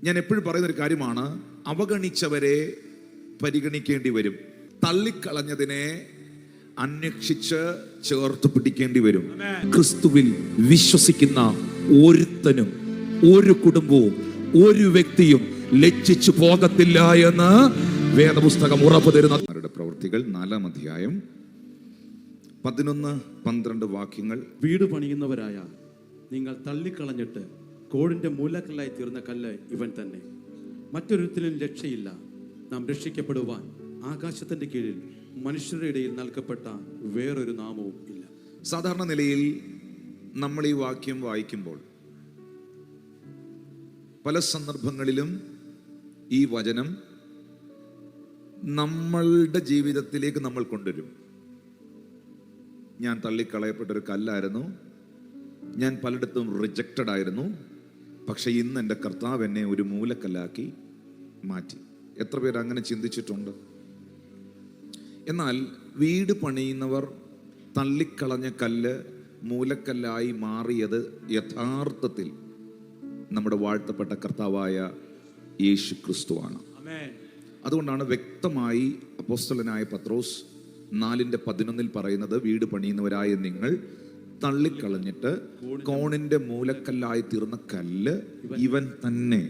ഞാൻ എപ്പോഴും പറയുന്നൊരു കാര്യമാണ്, അവഗണിച്ചവരെ പരിഗണിക്കേണ്ടി വരും. തള്ളിക്കളഞ്ഞതിനെ അന്വേഷിച്ച് ചേർത്ത് പിടിക്കേണ്ടി വരും. ക്രിസ്തുവിൽ വിശ്വസിക്കുന്ന ഒരുത്തനും ഒരു കുടുംബവും ഒരു വ്യക്തിയും ലജ്ജിച്ചു പോകത്തില്ല എന്ന് വേദപുസ്തകം ഉറപ്പു തരുന്ന പ്രവൃത്തികൾ 4-ാം അധ്യായം 11-12 വാക്യങ്ങൾ. വീട് പണിയുന്നവരായ നിങ്ങൾ തള്ളിക്കളഞ്ഞിട്ട് കോടിന്റെ മൂലക്കല്ലായി തീർന്ന കല്ല് ഇവൻ തന്നെ. മറ്റൊരുത്തിലും രക്ഷയില്ല. നാം രക്ഷിക്കപ്പെടുവാൻ ആകാശത്തിന്റെ കീഴിൽ മനുഷ്യരുടെ ഇടയിൽ നൽകപ്പെട്ട വേറൊരു നാമവും ഇല്ല. സാധാരണ നിലയിൽ നമ്മൾ ഈ വാക്യം വായിക്കുമ്പോൾ പല സന്ദർഭങ്ങളിലും ഈ വചനം നമ്മളുടെ ജീവിതത്തിലേക്ക് നമ്മൾ കൊണ്ടുവരും. ഞാൻ തള്ളിക്കളയപ്പെട്ടൊരു കല്ലായിരുന്നു, ഞാൻ പലയിടത്തും റിജക്റ്റഡ് ആയിരുന്നു, പക്ഷെ ഇന്ന് എൻ്റെ കർത്താവ് എന്നെ ഒരു മൂലക്കല്ലാക്കി മാറ്റി. എത്ര പേര് അങ്ങനെ ചിന്തിച്ചിട്ടുണ്ട്? എന്നാൽ വീട് പണിയുന്നവർ തള്ളിക്കളഞ്ഞ കല്ല് മൂലക്കല്ലായി മാറിയത് യഥാർത്ഥത്തിൽ നമ്മുടെ വാഴ്ത്തപ്പെട്ട കർത്താവായ യേശു ക്രിസ്തുവാണ്. അതുകൊണ്ടാണ് വ്യക്തമായി അപ്പോസ്തലനായ പത്രോസ് 4:11 പറയുന്നത്, വീട് പണിയുന്നവരായ നിങ്ങൾ തള്ളിക്കളഞ്ഞിട്ട് കോണിന്റെ മൂലക്കല്ലായി തീർന്ന കല്ല് ഇവൻ തന്നെ,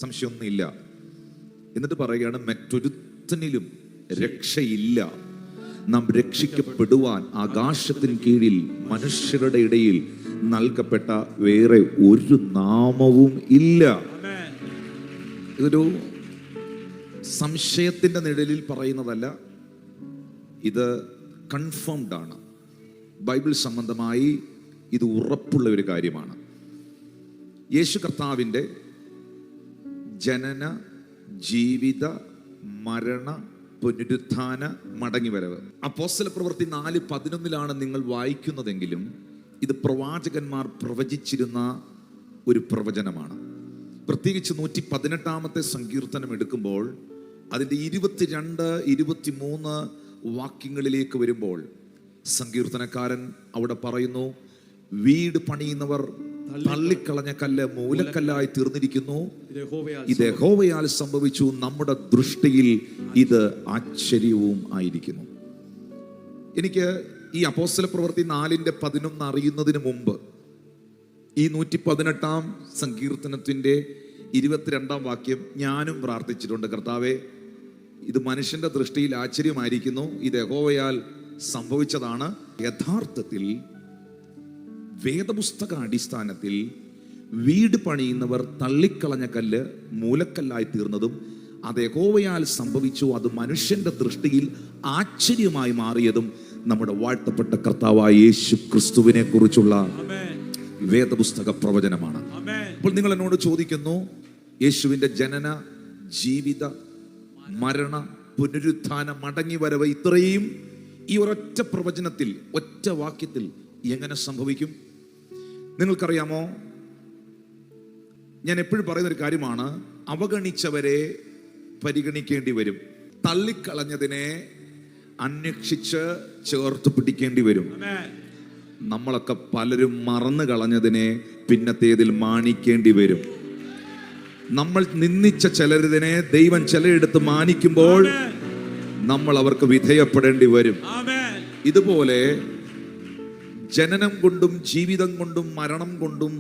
സംശയമൊന്നുമില്ല. എന്നിട്ട് പറയുകയാണ്, മറ്റൊരുത്തനിലും രക്ഷയില്ല. നാം രക്ഷിക്കപ്പെടുവാൻ ആകാശത്തിന് കീഴിൽ മനുഷ്യരുടെ ഇടയിൽ നൽകപ്പെട്ട വേറെ ഒരു നാമവും ഇല്ല. ഇതൊരു സംശയത്തിന്റെ നിഴലിൽ പറയുന്നതല്ല, ഇത് കൺഫേംഡ് ആണ്. ബൈബിൾ സംബന്ധമായി ഇത് ഉറപ്പുള്ള ഒരു കാര്യമാണ്. യേശു കർത്താവിൻ്റെ ജനന, ജീവിത, മരണ, പുനരുത്ഥാന, മടങ്ങിവരവ് അപ്പോസ്തല പ്രവൃത്തി 4:11 നിങ്ങൾ വായിക്കുന്നതെങ്കിലും ഇത് പ്രവാചകന്മാർ പ്രവചിച്ചിരുന്ന ഒരു പ്രവചനമാണ്. പ്രത്യേകിച്ച് 118-ാമത്തെ സങ്കീർത്തനം എടുക്കുമ്പോൾ അതിൻ്റെ 22, 23 വാക്യങ്ങളിലേക്ക് വരുമ്പോൾ സങ്കീർത്തനക്കാരൻ അവിടെ പറയുന്നു, വീട് പണിയുന്നവർ തള്ളിക്കളഞ്ഞ കല്ല് മൂലക്കല്ലായി തീർന്നിരിക്കുന്നു, ഇത് യഹോവയാൽ സംഭവിച്ചു, നമ്മുടെ ദൃഷ്ടിയിൽ ഇത് ആശ്ചര്യവും ആയിരിക്കുന്നു. എനിക്ക് ഈ അപ്പോസ്തല പ്രവൃത്തി 4:11 അറിയുന്നതിന് മുമ്പ് ഈ 118-ാം സങ്കീർത്തനത്തിന്റെ 22-ാം വാക്യം ഞാനും പ്രാർത്ഥിച്ചിട്ടുണ്ട്. കർത്താവേ, ഇത് മനുഷ്യന്റെ ദൃഷ്ടിയിൽ ആശ്ചര്യമായിരിക്കുന്നു, ഇത് യഹോവയാൽ സംഭവിച്ചതാണ്. യഥാർത്ഥത്തിൽ വേദപുസ്തക അടിസ്ഥാനത്തിൽ വീട് പണിയുന്നവർ തള്ളിക്കളഞ്ഞ കല്ല് മൂലക്കല്ലായി തീർന്നതും അത് യഹോവയാൽ സംഭവിച്ചു, അത് മനുഷ്യന്റെ ദൃഷ്ടിയിൽ ആശ്ചര്യമായി മാറിയതും നമ്മുടെ വാഴ്ത്തപ്പെട്ട കർത്താവായ യേശു ക്രിസ്തുവിനെ കുറിച്ചുള്ള വേദപുസ്തക പ്രവചനമാണ്. അപ്പോൾ നിങ്ങൾ എന്നോട് ചോദിക്കുന്നു, യേശുവിന്റെ ജനന, ജീവിത, മരണ, പുനരുത്ഥാന, മടങ്ങി വരവ് ഇത്രയും ഈ ഒരൊറ്റ പ്രവചനത്തിൽ, ഒറ്റ വാക്യത്തിൽ എങ്ങനെ സംഭവിക്കും? നിങ്ങൾക്കറിയാമോ, ഞാൻ എപ്പോഴും പറയുന്നൊരു കാര്യമാണ്, അവഗണിച്ചവരെ പരിഗണിക്കേണ്ടി വരും. തള്ളിക്കളഞ്ഞതിനെ അന്വേഷിച്ച് ചേർത്ത് പിടിക്കേണ്ടി വരും. നമ്മളൊക്കെ പലരും മറന്നു കളഞ്ഞതിനെ പിന്നത്തേതിൽ മാനിക്കേണ്ടി വരും. നമ്മൾ നിന്ദിച്ച ചിലരിതിനെ ദൈവം ചിലരെടുത്ത് മാനിക്കുമ്പോൾ നമ്മൾ അവർക്ക് വിധേയപ്പെടേണ്ടി വരും. ഇതുപോലെ ജനനം കൊണ്ടും ജീവിതം കൊണ്ടും മരണം കൊണ്ടും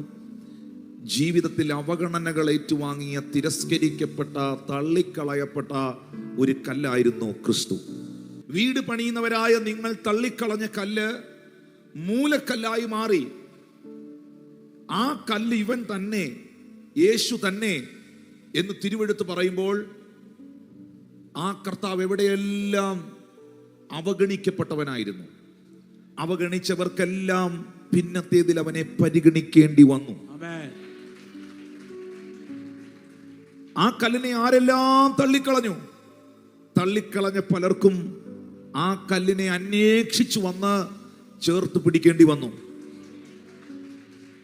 ജീവിതത്തിൽ അവഗണനകൾ ഏറ്റുവാങ്ങിയ, തിരസ്കരിക്കപ്പെട്ട, തള്ളിക്കളയപ്പെട്ട ഒരു കല്ലായിരുന്നു ക്രിസ്തു. വീട് പണിയുന്നവരായ നിങ്ങൾ തള്ളിക്കളഞ്ഞ കല്ല് മൂലക്കല്ലായി മാറി. ആ കല്ല് ഇവൻ തന്നെ, യേശു തന്നെ എന്ന് തിരുവെടുത്ത് പറയുമ്പോൾ ആ കർത്താവ് എവിടെയെല്ലാം അവഗണിക്കപ്പെട്ടവനായിരുന്നു, അവഗണിച്ചവർക്കെല്ലാം ഭിന്നത്തേതിൽ അവനെ പരിഗണിക്കേണ്ടി വന്നു. ആ കല്ലിനെ ആരെല്ലാം തള്ളിക്കളഞ്ഞു? തള്ളിക്കളഞ്ഞ പലർക്കും ആ കല്ലിനെ അന്വേഷിച്ചു വന്ന് ചേർത്ത് പിടിക്കേണ്ടി വന്നു.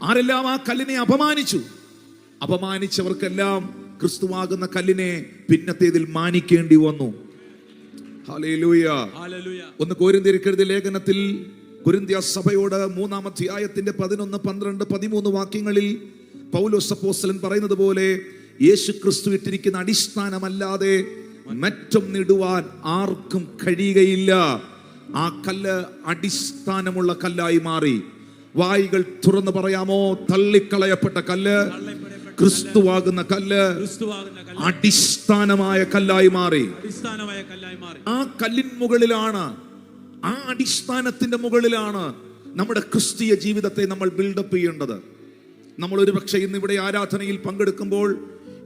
ആരെല്ലാം ആ കല്ലിനെ അപമാനിച്ചു, അപമാനിച്ചവർക്കെല്ലാം ക്രിസ്തുവാകുന്ന കല്ലിനെ പിന്നത്തേതിൽ മാനിക്കേണ്ടി വന്നു. ഹല്ലേലൂയ. 1 കൊരിന്ത്യർക്കെഴുതിയ ലേഖനത്തിൽ കൊരിന്ത്യ സഭയോട് 3-ാം അധ്യായത്തിന്റെ 11, 12, 13 വാക്യങ്ങളിൽ പൗലോസ് അപ്പോസ്തലൻ പറയുന്നത് പോലെ, യേശു ക്രിസ്തു ഇട്ടിരിക്കുന്ന അടിസ്ഥാനമല്ലാതെ മറ്റൊന്നിടുവാൻ ആർക്കും കഴിയുകയില്ല. ആ കല്ല് അടിസ്ഥാനമുള്ള കല്ലായി മാറി. വായികൾ തുറന്നു പറയാമോ? തള്ളിക്കളയപ്പെട്ട കല്ല്, ക്രിസ്തുവാകുന്ന കല്ല് അടിസ്ഥാനമായ കല്ലായി മാറി. ആ കല്ലിൻ മുകളിലാണ്, ആ അടിസ്ഥാനത്തിന്റെ മുകളിലാണ് നമ്മുടെ ക്രിസ്തീയ ജീവിതത്തെ നമ്മൾ ബിൽഡപ്പ് ചെയ്യേണ്ടത്. നമ്മൾ ഒരു പക്ഷേ ഇന്ന് ഇവിടെ ആരാധനയിൽ പങ്കെടുക്കുമ്പോൾ,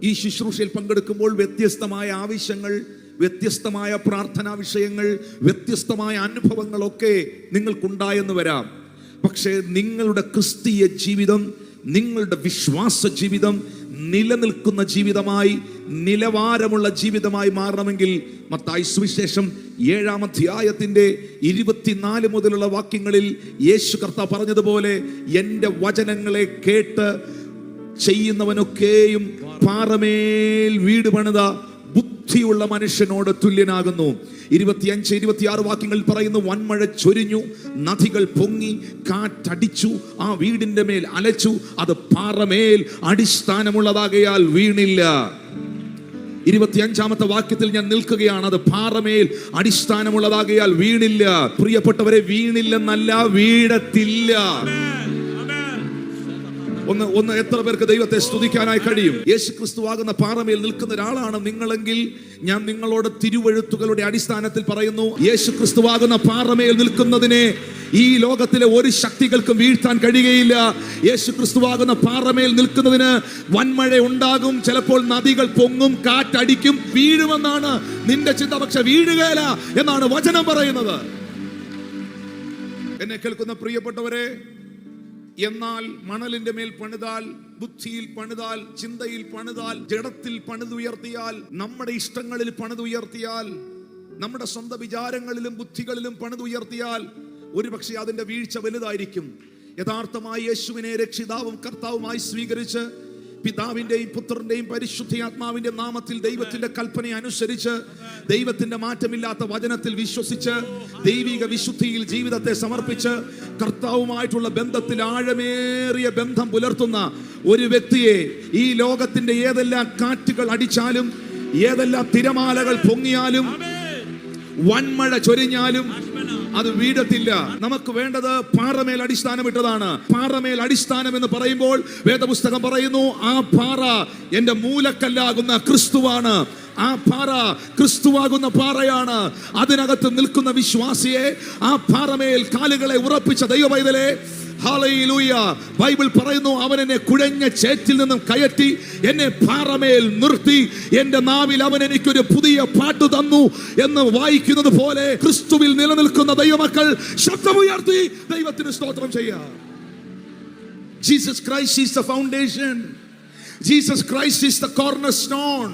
ഈ ശുശ്രൂഷയിൽ പങ്കെടുക്കുമ്പോൾ വ്യത്യസ്തമായ ആവശ്യങ്ങൾ, വ്യത്യസ്തമായ പ്രാർത്ഥനാ വിഷയങ്ങൾ, വ്യത്യസ്തമായ അനുഭവങ്ങളൊക്കെ നിങ്ങൾക്കുണ്ടായെന്ന് വരാം. പക്ഷേ നിങ്ങളുടെ ക്രിസ്തീയ ജീവിതം, നിങ്ങളുടെ വിശ്വാസ ജീവിതം നിലനിൽക്കുന്ന ജീവിതമായി, നിലവാരമുള്ള ജീവിതമായി മാറണമെങ്കിൽ മത്തായി സുവിശേഷം 7-ാം അധ്യായത്തിന്റെ 24 മുതലുള്ള വാക്യങ്ങളിൽ യേശു കർത്താവ് പറഞ്ഞതുപോലെ, എൻ്റെ വചനങ്ങളെ കേട്ട് ചെയ്യുന്നവനൊക്കെയും പാറമേൽ വീട് പണിത ബുദ്ധിയുള്ള മനുഷ്യനോട് തുല്യനാകുന്നു. 25-26 വാക്യങ്ങളിൽ പറയുന്നു, വൻമഴ ചൊരിഞ്ഞു, നദികൾ പൊങ്ങി, കാറ്റടിച്ചു, ആ വീടിന്റെ മേൽ അലച്ചു, അത് പാറമേൽ അടിസ്ഥാനമുള്ളതാകയാൽ വീണില്ല. 25-ാമത്തെ വാക്യത്തിൽ ഞാൻ നിൽക്കുകയാണ്, അത് പാറമേൽ അടിസ്ഥാനമുള്ളതാകയാൽ വീണില്ല. പ്രിയപ്പെട്ടവരെ, വീണില്ലെന്നല്ല, വീഴത്തില്ല. ഒന്ന് എത്ര പേർക്ക് ദൈവത്തെ സ്തുതിക്കാനായി കഴിയും? യേശു ക്രിസ്തുവാകുന്ന പാറമേൽ നിൽക്കുന്ന ഒരാളാണ് നിങ്ങളെങ്കിൽ ഞാൻ നിങ്ങളോട് തിരുവെഴുത്തുകളുടെ അടിസ്ഥാനത്തിൽ പറയുന്നു, യേശു ക്രിസ്തുവാകുന്ന പാറമേൽ നിൽക്കുന്നതിനെ ഈ ലോകത്തിലെ ഒരു ശക്തികൾക്കും വീഴ്ത്താൻ കഴിയുകയില്ല. യേശു ക്രിസ്തുവാകുന്ന പാറമേൽ നിൽക്കുന്നതിന് വൻമഴ ഉണ്ടാകും, ചിലപ്പോൾ നദികൾ പൊങ്ങും, കാറ്റടിക്കും, വീഴുമെന്നാണ് നിന്റെ ചിന്ത. പക്ഷെ വീഴുകയില്ല എന്നാണ് വചനം പറയുന്നത്. എന്നെ കേൾക്കുന്ന പ്രിയപ്പെട്ടവരെ, എന്നാൽ മണലിന്റെ മേൽ പണിതാൽ, ബുദ്ധിയിൽ പണിതാൽ, ചിന്തയിൽ പണിതാൽ, ജഡത്തിൽ പണിതുയർത്തിയാൽ, നമ്മുടെ ഇഷ്ടങ്ങളിൽ പണിതുയർത്തിയാൽ, നമ്മുടെ സ്വന്തം വിചാരങ്ങളിലും ബുദ്ധികളിലും പണിതുയർത്തിയാൽ ഒരുപക്ഷെ അതിന്റെ വീഴ്ച വലുതായിരിക്കും. യഥാർത്ഥമായി യേശുവിനെ രക്ഷിതാവും കർത്താവുമായി സ്വീകരിച്ച് പിതാവിന്റെയും പുത്രന്റെയും പരിശുദ്ധാത്മാവിന്റെ നാമത്തിൽ ദൈവത്തിന്റെ കൽപ്പന അനുസരിച്ച്, ദൈവത്തിന്റെ മാറ്റമില്ലാത്ത വചനത്തിൽ വിശ്വസിച്ച്, ദൈവിക വിശുദ്ധിയിൽ ജീവിതത്തെ സമർപ്പിച്ച്, കർത്താവുമായിട്ടുള്ള ബന്ധത്തിൽ ആഴമേറിയ ബന്ധം പുലർത്തുന്ന ഒരു വ്യക്തിയെ ഈ ലോകത്തിന്റെ ഏതെല്ലാം കാറ്റുകൾ അടിച്ചാലും, ഏതെല്ലാം തിരമാലകൾ പൊങ്ങിയാലും, വൻമഴ ചൊരിഞ്ഞാലും അത് വീഴത്തില്ല. നമുക്ക് വേണ്ടത് പാറമേൽ അടിസ്ഥാനമിട്ടതാണ്. പാറമേൽ അടിസ്ഥാനം എന്ന് പറയുമ്പോൾ വേദപുസ്തകം പറയുന്നു, ആ പാറ എന്റെ മൂലക്കല്ലാകുന്ന ക്രിസ്തുവാണ്. ആ പാറ ക്രിസ്തുവാകുന്ന പാറയാണ്. അതിനകത്ത് നിൽക്കുന്ന വിശ്വാസിയെ, ആ പാറമേൽ കാലുകളെ ഉറപ്പിച്ച ദൈവപൈതലേ, ഹല്ലേലൂയ. ബൈബിൾ പറയുന്നു, അവൻ എന്നെ കുഴഞ്ഞ ചേറ്റിൽ നിന്നും കയറ്റി എന്നെ പാറമേൽ നിർത്തി, എന്റെ നാവിൽ അവൻ എനിക്കൊരു പുതിയ പാട്ട് തന്നു എന്ന് വായിക്കുന്നത് പോലെ ക്രിസ്തുവിൽ നിലനിൽക്കുന്ന ദൈവമക്കൾ ശബ്ദമുയർത്തി ദൈവത്തിന് സ്തോത്രം ചെയ്യാം. Jesus Christ is the foundation. Jesus Christ is the corner stone.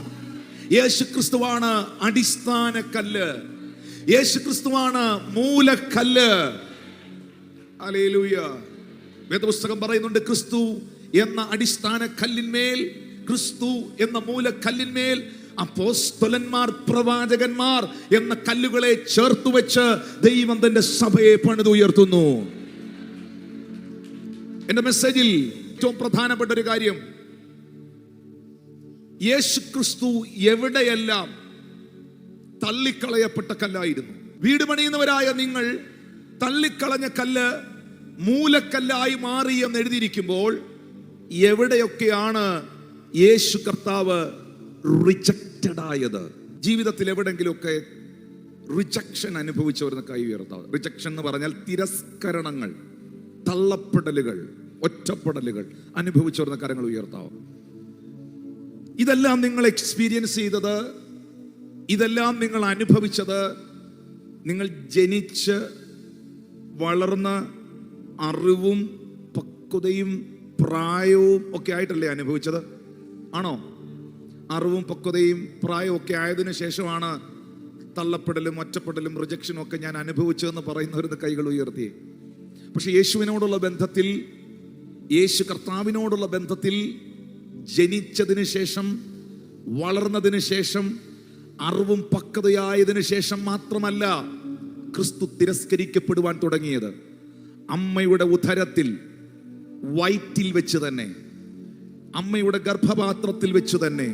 യേശു ക്രിസ്തുവാണ് അടിസ്ഥാന കല്ല്. യേശു ക്രിസ്തുവാണ് മൂലക്കല്ല്. ഹല്ലേലൂയ. വേദപുസ്തകം പറയുന്നുണ്ട്, ക്രിസ്തു എന്ന അടിസ്ഥാന കല്ലിന്മേൽ, ക്രിസ്തു എന്ന മൂലക്കല്ലിന്മേൽ അപ്പോസ്തലന്മാർ, പ്രവാചകന്മാർ എന്ന കല്ലുകളെ ചേർത്ത് വെച്ച് ദൈവം തന്റെ സഭയെ പണിതുയർത്തുന്നു. എന്റെ മെസ്സേജിൽ ഏറ്റവും പ്രധാനപ്പെട്ട ഒരു കാര്യം, യേശു ക്രിസ്തു എവിടെയെല്ലാം തള്ളിക്കളയപ്പെട്ട കല്ലായിരുന്നു. വീട് പണിയുന്നവരായ നിങ്ങൾ തള്ളിക്കളഞ്ഞ കല്ല് മൂലക്കല്ലായി മാറി എന്ന് എഴുതിയിരിക്കുമ്പോൾ, എവിടെയൊക്കെയാണ് യേശു കർത്താവ് റിജക്റ്റഡ് ആയത്? ജീവിതത്തിൽ എവിടെങ്കിലുമൊക്കെ റിജക്ഷൻ അനുഭവിച്ചവരെന്ന് കൈ ഉയർത്താം. റിജക്ഷൻ എന്ന് പറഞ്ഞാൽ തിരസ്കരണങ്ങൾ, തള്ളപ്പെടലുകൾ, ഒറ്റപ്പെടലുകൾ അനുഭവിച്ചവരെന്ന് കരങ്ങൾ ഉയർത്താവും. ഇതെല്ലാം നിങ്ങൾ എക്സ്പീരിയൻസ് ചെയ്തത്, ഇതെല്ലാം നിങ്ങൾ അനുഭവിച്ചത്, നിങ്ങൾ ജനിച്ച് വളർന്ന് അറിവും പക്വതയും പ്രായവും ഒക്കെ ആയിട്ടല്ലേ അനുഭവിച്ചത്? ആണോ? അറിവും പക്വതയും പ്രായവും ഒക്കെ ആയതിനു ശേഷമാണ് തള്ളപ്പെടലും ഒറ്റപ്പെടലും റിജക്ഷനും ഒക്കെ ഞാൻ അനുഭവിച്ചതെന്ന് പറയുന്നവരുടെ കൈകൾ ഉയർത്തി. പക്ഷെ യേശുവിനോടുള്ള ബന്ധത്തിൽ, യേശു കർത്താവിനോടുള്ള ബന്ധത്തിൽ ജനിച്ചതിന് ശേഷം, വളർന്നതിന് ശേഷം, അറിവും പക്വതയായതിനു ശേഷം മാത്രമല്ല ക്രിസ്തു തിരസ്കരിക്കപ്പെടുവാൻ തുടങ്ങിയത്. അമ്മയുടെ ഉദരത്തിൽ, വയറ്റിൽ വെച്ച് തന്നെ അമ്മയുടെ ഗർഭപാത്രത്തിൽ വെച്ച് തന്നെ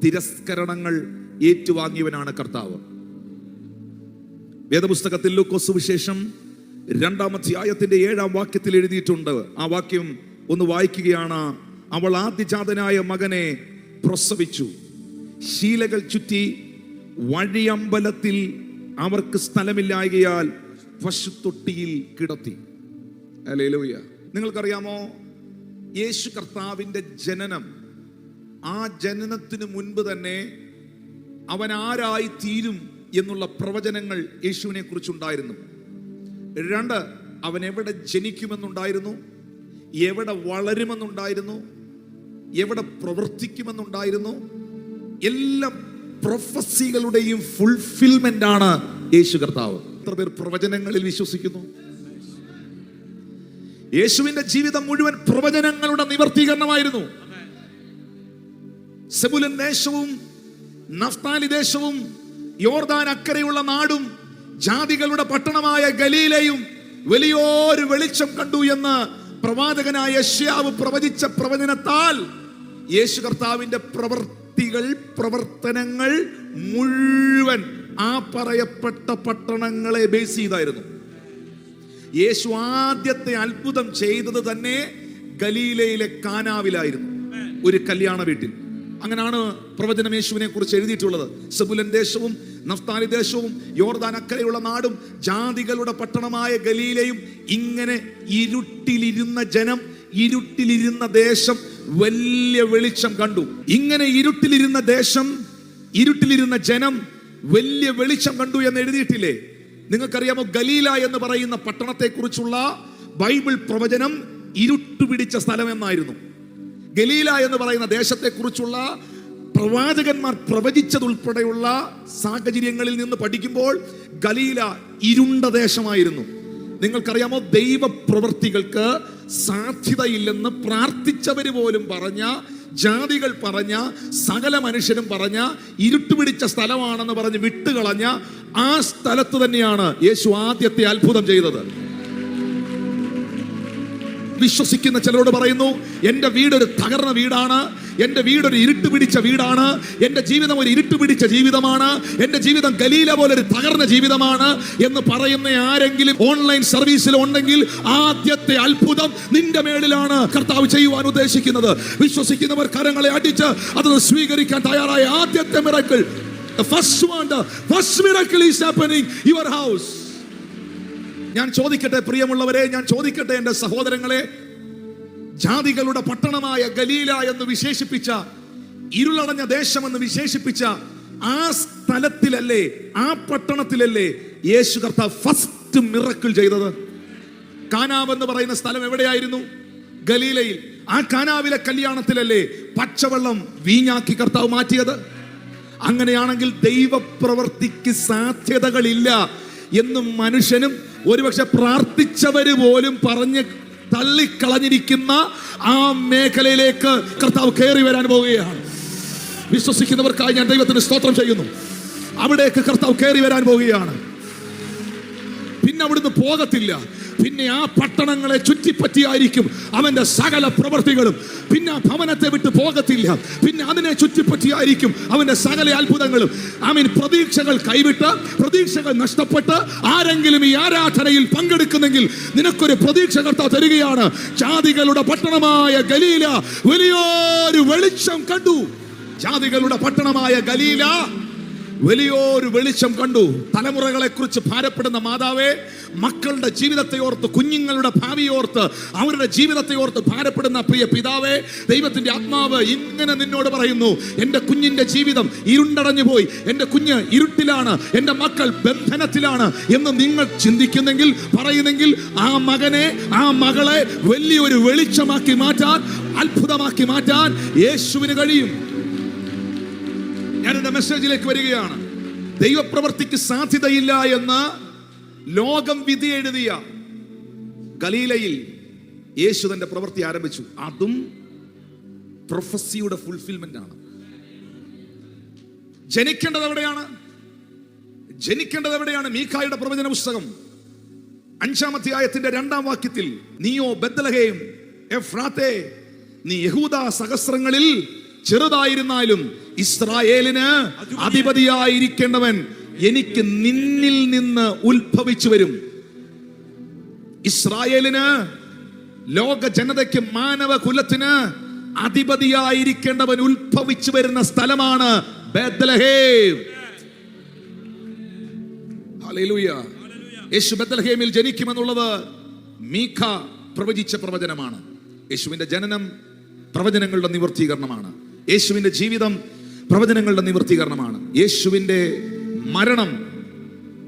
തിരസ്കരണങ്ങൾ ഏറ്റുവാങ്ങിയവനാണ് കർത്താവ്. വേദപുസ്തകത്തിൽ ലൂക്കോസ് സുവിശേഷം 2-ാം അധ്യായത്തിന്റെ 7-ാം വാക്യത്തിൽ എഴുതിയിട്ടുണ്ട്. ആ വാക്യം ഒന്ന് വായിക്കുകയാണ്. അവൾ ആദ്യജാതനായ മകനെ പ്രസവിച്ചു, ശീലകൾ ചുറ്റി വഴിയമ്പലത്തിൽ അവർക്ക് സ്ഥലമില്ലായകയാൽ പശുത്തൊട്ടിയിൽ കിടത്തി. ഹല്ലേലൂയ. നിങ്ങൾക്കറിയാമോ, യേശു കർത്താവിന്റെ ജനനം, ആ ജനനത്തിന് മുൻപ് തന്നെ അവൻ ആരായി തീരും എന്നുള്ള പ്രവചനങ്ങൾ യേശുവിനെ കുറിച്ചുണ്ടായിരുന്നു. 2, അവൻ എവിടെ ജനിക്കുമെന്നുണ്ടായിരുന്നു, എവിടെ വളരുമെന്നുണ്ടായിരുന്നു, എവിടെ പ്രവർത്തിക്കുമെന്നുണ്ടായിരുന്നു. എല്ലാ പ്രൊഫസികളുടെയും ഫുൾഫിൽമെന്റ് ആണ് യേശു കർത്താവ്. എത്ര പേർ പ്രവചനങ്ങളിൽ വിശ്വസിക്കുന്നു? യേശുവിന്റെ ജീവിതം മുഴുവൻ പ്രവചനങ്ങളുടെ നിവർത്തീകരണമായിരുന്നു. സെബുലൻ ദേശവും നഫ്താലി ദേശവും യോർദാൻ അക്കരെയുള്ള നാടും ജാതികളുടെ പട്ടണമായ ഗലീലയും വലിയൊരു വെളിച്ചം കണ്ടു എന്ന് പ്രവാചകനായ യെശയ്യാവ് പ്രവചിച്ച പ്രവചനത്താൽ യേശു കർത്താവിന്റെ പ്രവർത്തനങ്ങൾ മുഴുവൻ ആ പറയപ്പെട്ട പട്ടണങ്ങളെ ബേസ് ചെയ്തായിരുന്നു. യേശു ആദ്യത്തെ അത്ഭുതം ചെയ്തത് തന്നെ ഗലീലയിലെ കാനാവിലായിരുന്നു, ഒരു കല്യാണ വീട്ടിൽ. അങ്ങനെയാണ് പ്രവചനം യേശുവിനെ കുറിച്ച് എഴുതിയിട്ടുള്ളത്. സെബുലൻ ദേശവും നഫ്താലി ദേശവും യോർദാൻ അക്കരെയുള്ള നാടും ജാതികളുടെ പട്ടണമായ ഗലീലയും. ഇങ്ങനെ ഇരുട്ടിലിരുന്ന ജനം, ഇരുട്ടിലിരുന്ന ദേശം വലിയ വെളിച്ചം കണ്ടു. ഇങ്ങനെ ഇരുട്ടിലിരുന്ന ദേശം, ഇരുട്ടിലിരുന്ന ജനം വലിയ വെളിച്ചം കണ്ടു എന്ന് എഴുതിയിട്ടില്ലേ? നിങ്ങൾക്കറിയാമോ, ഗലീല എന്ന് പറയുന്ന പട്ടണത്തെ കുറിച്ചുള്ള ബൈബിൾ പ്രവചനം ഇരുട്ടുപിടിച്ച സ്ഥലം എന്നായിരുന്നു. ഗലീല എന്ന് പറയുന്ന ദേശത്തെ കുറിച്ചുള്ള പ്രവാചകന്മാർ പ്രവചിച്ചതുൾപ്പെടെയുള്ള സാഹചര്യങ്ങളിൽ നിന്ന് പഠിക്കുമ്പോൾ ഗലീല ഇരുണ്ട ദേശമായിരുന്നു. നിങ്ങൾക്കറിയാമോ, ദൈവപ്രവൃത്തികൾക്ക് സാധ്യതയില്ലെന്ന് പ്രാർത്ഥിച്ചവര് പോലും പറഞ്ഞ, ജാതികൾ പറഞ്ഞ, സകല മനുഷ്യരും പറഞ്ഞ ഇരുട്ടുപിടിച്ച സ്ഥലമാണെന്ന് പറഞ്ഞ് വിട്ടുകളഞ്ഞ ആ സ്ഥലത്ത് തന്നെയാണ് യേശു ആദ്യത്തെ അത്ഭുതം ചെയ്തത്. വിശ്വസിക്കുന്ന ചിലരോട് പറയുന്നു, എൻ്റെ വീടൊരു തകർന്ന വീടാണ്, എൻ്റെ വീടൊരു ഇരുട്ട് പിടിച്ച വീടാണ്, എൻ്റെ ജീവിതം ഒരു ഇരുട്ട് പിടിച്ച ജീവിതമാണ്, എൻ്റെ ജീവിതം ഗലീല പോലെ ഒരു തകർന്ന ജീവിതമാണ് എന്ന് പറയുന്ന ആരെങ്കിലും ഓൺലൈൻ സർവീസിൽ ഉണ്ടെങ്കിൽ ആദ്യത്തെ അത്ഭുതം നിന്റെ മേളിലാണ് കർത്താവ് ചെയ്യുവാൻ ഉദ്ദേശിക്കുന്നത്. വിശ്വസിക്കുന്നവർ കരങ്ങളെ അടിച്ച് അത് സ്വീകരിക്കാൻ തയ്യാറായ ആദ്യത്തെ miracle, the first miracle is happening in your house. ഞാൻ ചോദിക്കട്ടെ പ്രിയമുള്ളവരെ, ഞാൻ ചോദിക്കട്ടെ എൻ്റെ സഹോദരങ്ങളെ, ജാതികളുടെ പട്ടണമായ ഗലീല എന്ന് വിശേഷിപ്പിച്ച, ഇരുളടഞ്ഞ ദേശമെന്ന് വിശേഷിപ്പിച്ച ആ സ്ഥലത്തിലല്ലേ, ആ പട്ടണത്തിലല്ലേ യേശു കർത്താവ് ഫസ്റ്റ് മിറക്കിൾ ചെയ്തത്? കാനാവ് എന്ന് പറയുന്ന സ്ഥലം എവിടെയായിരുന്നു? ഗലീലയിൽ. ആ കാനാവിലെ കല്യാണത്തിലല്ലേ പച്ചവെള്ളം വീഞ്ഞാക്കി കർത്താവ് മാറ്റിയത്? അങ്ങനെയാണെങ്കിൽ ദൈവപ്രവർത്തിക്ക് സാധ്യതകളില്ല എന്നും മനുഷ്യനും ഒരുപക്ഷെ പ്രാർത്ഥിച്ചവര് പോലും പറഞ്ഞ് തള്ളിക്കളഞ്ഞിരിക്കുന്ന ആ മേഖലയിലേക്ക് കർത്താവ് കയറി വരാൻ പോവുകയാണ്. വിശ്വസിക്കുന്നവർക്കായി ഞാൻ ദൈവത്തിന് സ്തോത്രം ചെയ്യുന്നു. അവിടേക്ക് കർത്താവ് കയറി വരാൻ പോവുകയാണ്. പിന്നെ അവിടുന്ന് പോകത്തില്ല. പിന്നെ ആ പട്ടണങ്ങളെ ചുറ്റിപ്പറ്റിയായിരിക്കും അവന്റെ സകല പ്രവൃത്തികളും. പിന്നെ ആ ഭവനത്തെ വിട്ട് പോകത്തില്ല. പിന്നെ അതിനെ ചുറ്റിപ്പറ്റിയായിരിക്കും അവന്റെ സകല അത്ഭുതങ്ങളും. പ്രതീക്ഷകൾ കൈവിട്ട്, പ്രതീക്ഷകൾ നഷ്ടപ്പെട്ട് ആരെങ്കിലും ഈ ആരാധനയിൽ പങ്കെടുക്കുന്നെങ്കിൽ നിനക്കൊരു പ്രതീക്ഷ കർത്താവ് തരികയാണ്. ജാതികളുടെ പട്ടണമായ ഗലീല വലിയൊരു വെളിച്ചം കണ്ടു. ജാതികളുടെ പട്ടണമായ ഗലീല വലിയൊരു വെളിച്ചം കണ്ടു. തലമുറകളെ കുറിച്ച് ഭാരപ്പെടുന്ന മാതാവേ, മക്കളുടെ ജീവിതത്തെ ഓർത്ത്, കുഞ്ഞുങ്ങളുടെ ഭാവിയോർത്ത്, അവരുടെ ജീവിതത്തെ ഓർത്ത് ഭാരപ്പെടുന്ന പ്രിയ പിതാവേ, ദൈവത്തിന്റെ ആത്മാവ് ഇങ്ങനെ നിന്നോട് പറയുന്നു, എൻ്റെ കുഞ്ഞിന്റെ ജീവിതം ഇരുണ്ടടഞ്ഞു പോയി, എൻ്റെ കുഞ്ഞ് ഇരുട്ടിലാണ്, എൻ്റെ മക്കൾ ബന്ധനത്തിലാണ് എന്ന് നിങ്ങൾ ചിന്തിക്കുന്നെങ്കിൽ, പറയുന്നെങ്കിൽ, ആ മകനെ, ആ മകളെ വലിയൊരു വെളിച്ചമാക്കി മാറ്റാൻ, അത്ഭുതമാക്കി മാറ്റാൻ യേശുവിന് കഴിയും. ഞാൻ എൻ്റെ മെസ്സേജിലേക്ക് വരികയാണ്. ദൈവപ്രവൃത്തിക്ക് സാധ്യതയില്ല എന്ന് ലോകം വിധി എഴുതിയ ഗലീലയിൽ യേശു തന്റെ പ്രവൃത്തി ആരംഭിച്ചു. അതും പ്രൊഫസിയുടെ ഫുൾഫിൽമെന്റ് ആണ്. ജനിക്കേണ്ടത് എവിടെയാണ്? ജനിക്കേണ്ടത് എവിടെയാണ്? മീഖായുടെ പ്രവചന പുസ്തകം 5-ാം അധ്യായത്തിന്റെ 2-ാം വാക്യത്തിൽ, നീയോ ബെത്ലഹേം എഫ്രാത്തേ, നീ യഹൂദ സഹസ്രങ്ങളിൽ ചെറുതായിരുന്നാലും ഇസ്രായേലിന് അധിപതിയായിരിക്കേണ്ടവൻ എനിക്ക് നിന്നിൽ നിന്ന് ഉത്ഭവിച്ചു വരും. ഇസ്രായേലിന്, ലോക ജനതയ്ക്ക്, മാനവ കുലത്തിന് അധിപതിയായിരിക്കേണ്ടവൻ ഉത്ഭവിച്ചു വരുന്ന സ്ഥലമാണ് ബേത്ലഹേം. ഹല്ലേലൂയ. യേശു ബേത്ലഹേമിൽ ജനിക്കുമെന്നുള്ളത് മീഖ പ്രവചിച്ച പ്രവചനമാണ്. യേശുവിന്റെ ജനനം പ്രവചനങ്ങളുടെ നിവർത്തീകരണമാണ്. യേശുവിന്റെ ജീവിതം പ്രവചനങ്ങളുടെ നിവർത്തീകരണമാണ്. യേശുവിന്റെ മരണം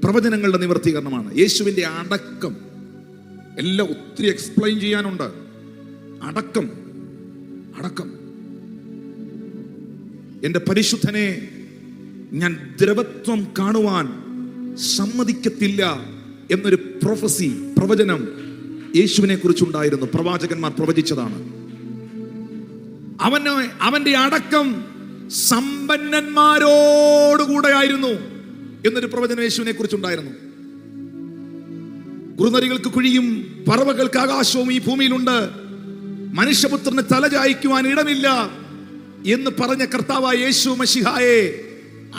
പ്രവചനങ്ങളുടെ നിവർത്തീകരണമാണ്. യേശുവിന്റെ അടക്കം എല്ലാം ഒത്തിരി എക്സ്പ്ലെയിൻ ചെയ്യാനുണ്ട്. അടക്കം എന്റെ പരിശുദ്ധനെ ഞാൻ ദ്രവത്വം കാണുവാൻ സമ്മതിക്കത്തില്ല എന്നൊരു പ്രൊഫസി, പ്രവചനം യേശുവിനെ കുറിച്ചുണ്ടായിരുന്നു. പ്രവാചകന്മാർ പ്രവചിച്ചതാണ്. അവന്റെ അടക്കം സമ്പന്നന്മാരോടുകൂടെ ആയിരുന്നു എന്നൊരു പ്രവചനം യേശുവിനെ കുറിച്ചുണ്ടായിരുന്നു. കുറുനരികൾക്ക് കുഴിയും പറവകൾക്ക് ആകാശവും ഈ ഭൂമിയിലുണ്ട്, മനുഷ്യപുത്രന് തലചായ്ക്കുവാൻ ഇടമില്ല എന്ന് പറഞ്ഞ കർത്താവായ യേശു മശിഹായെ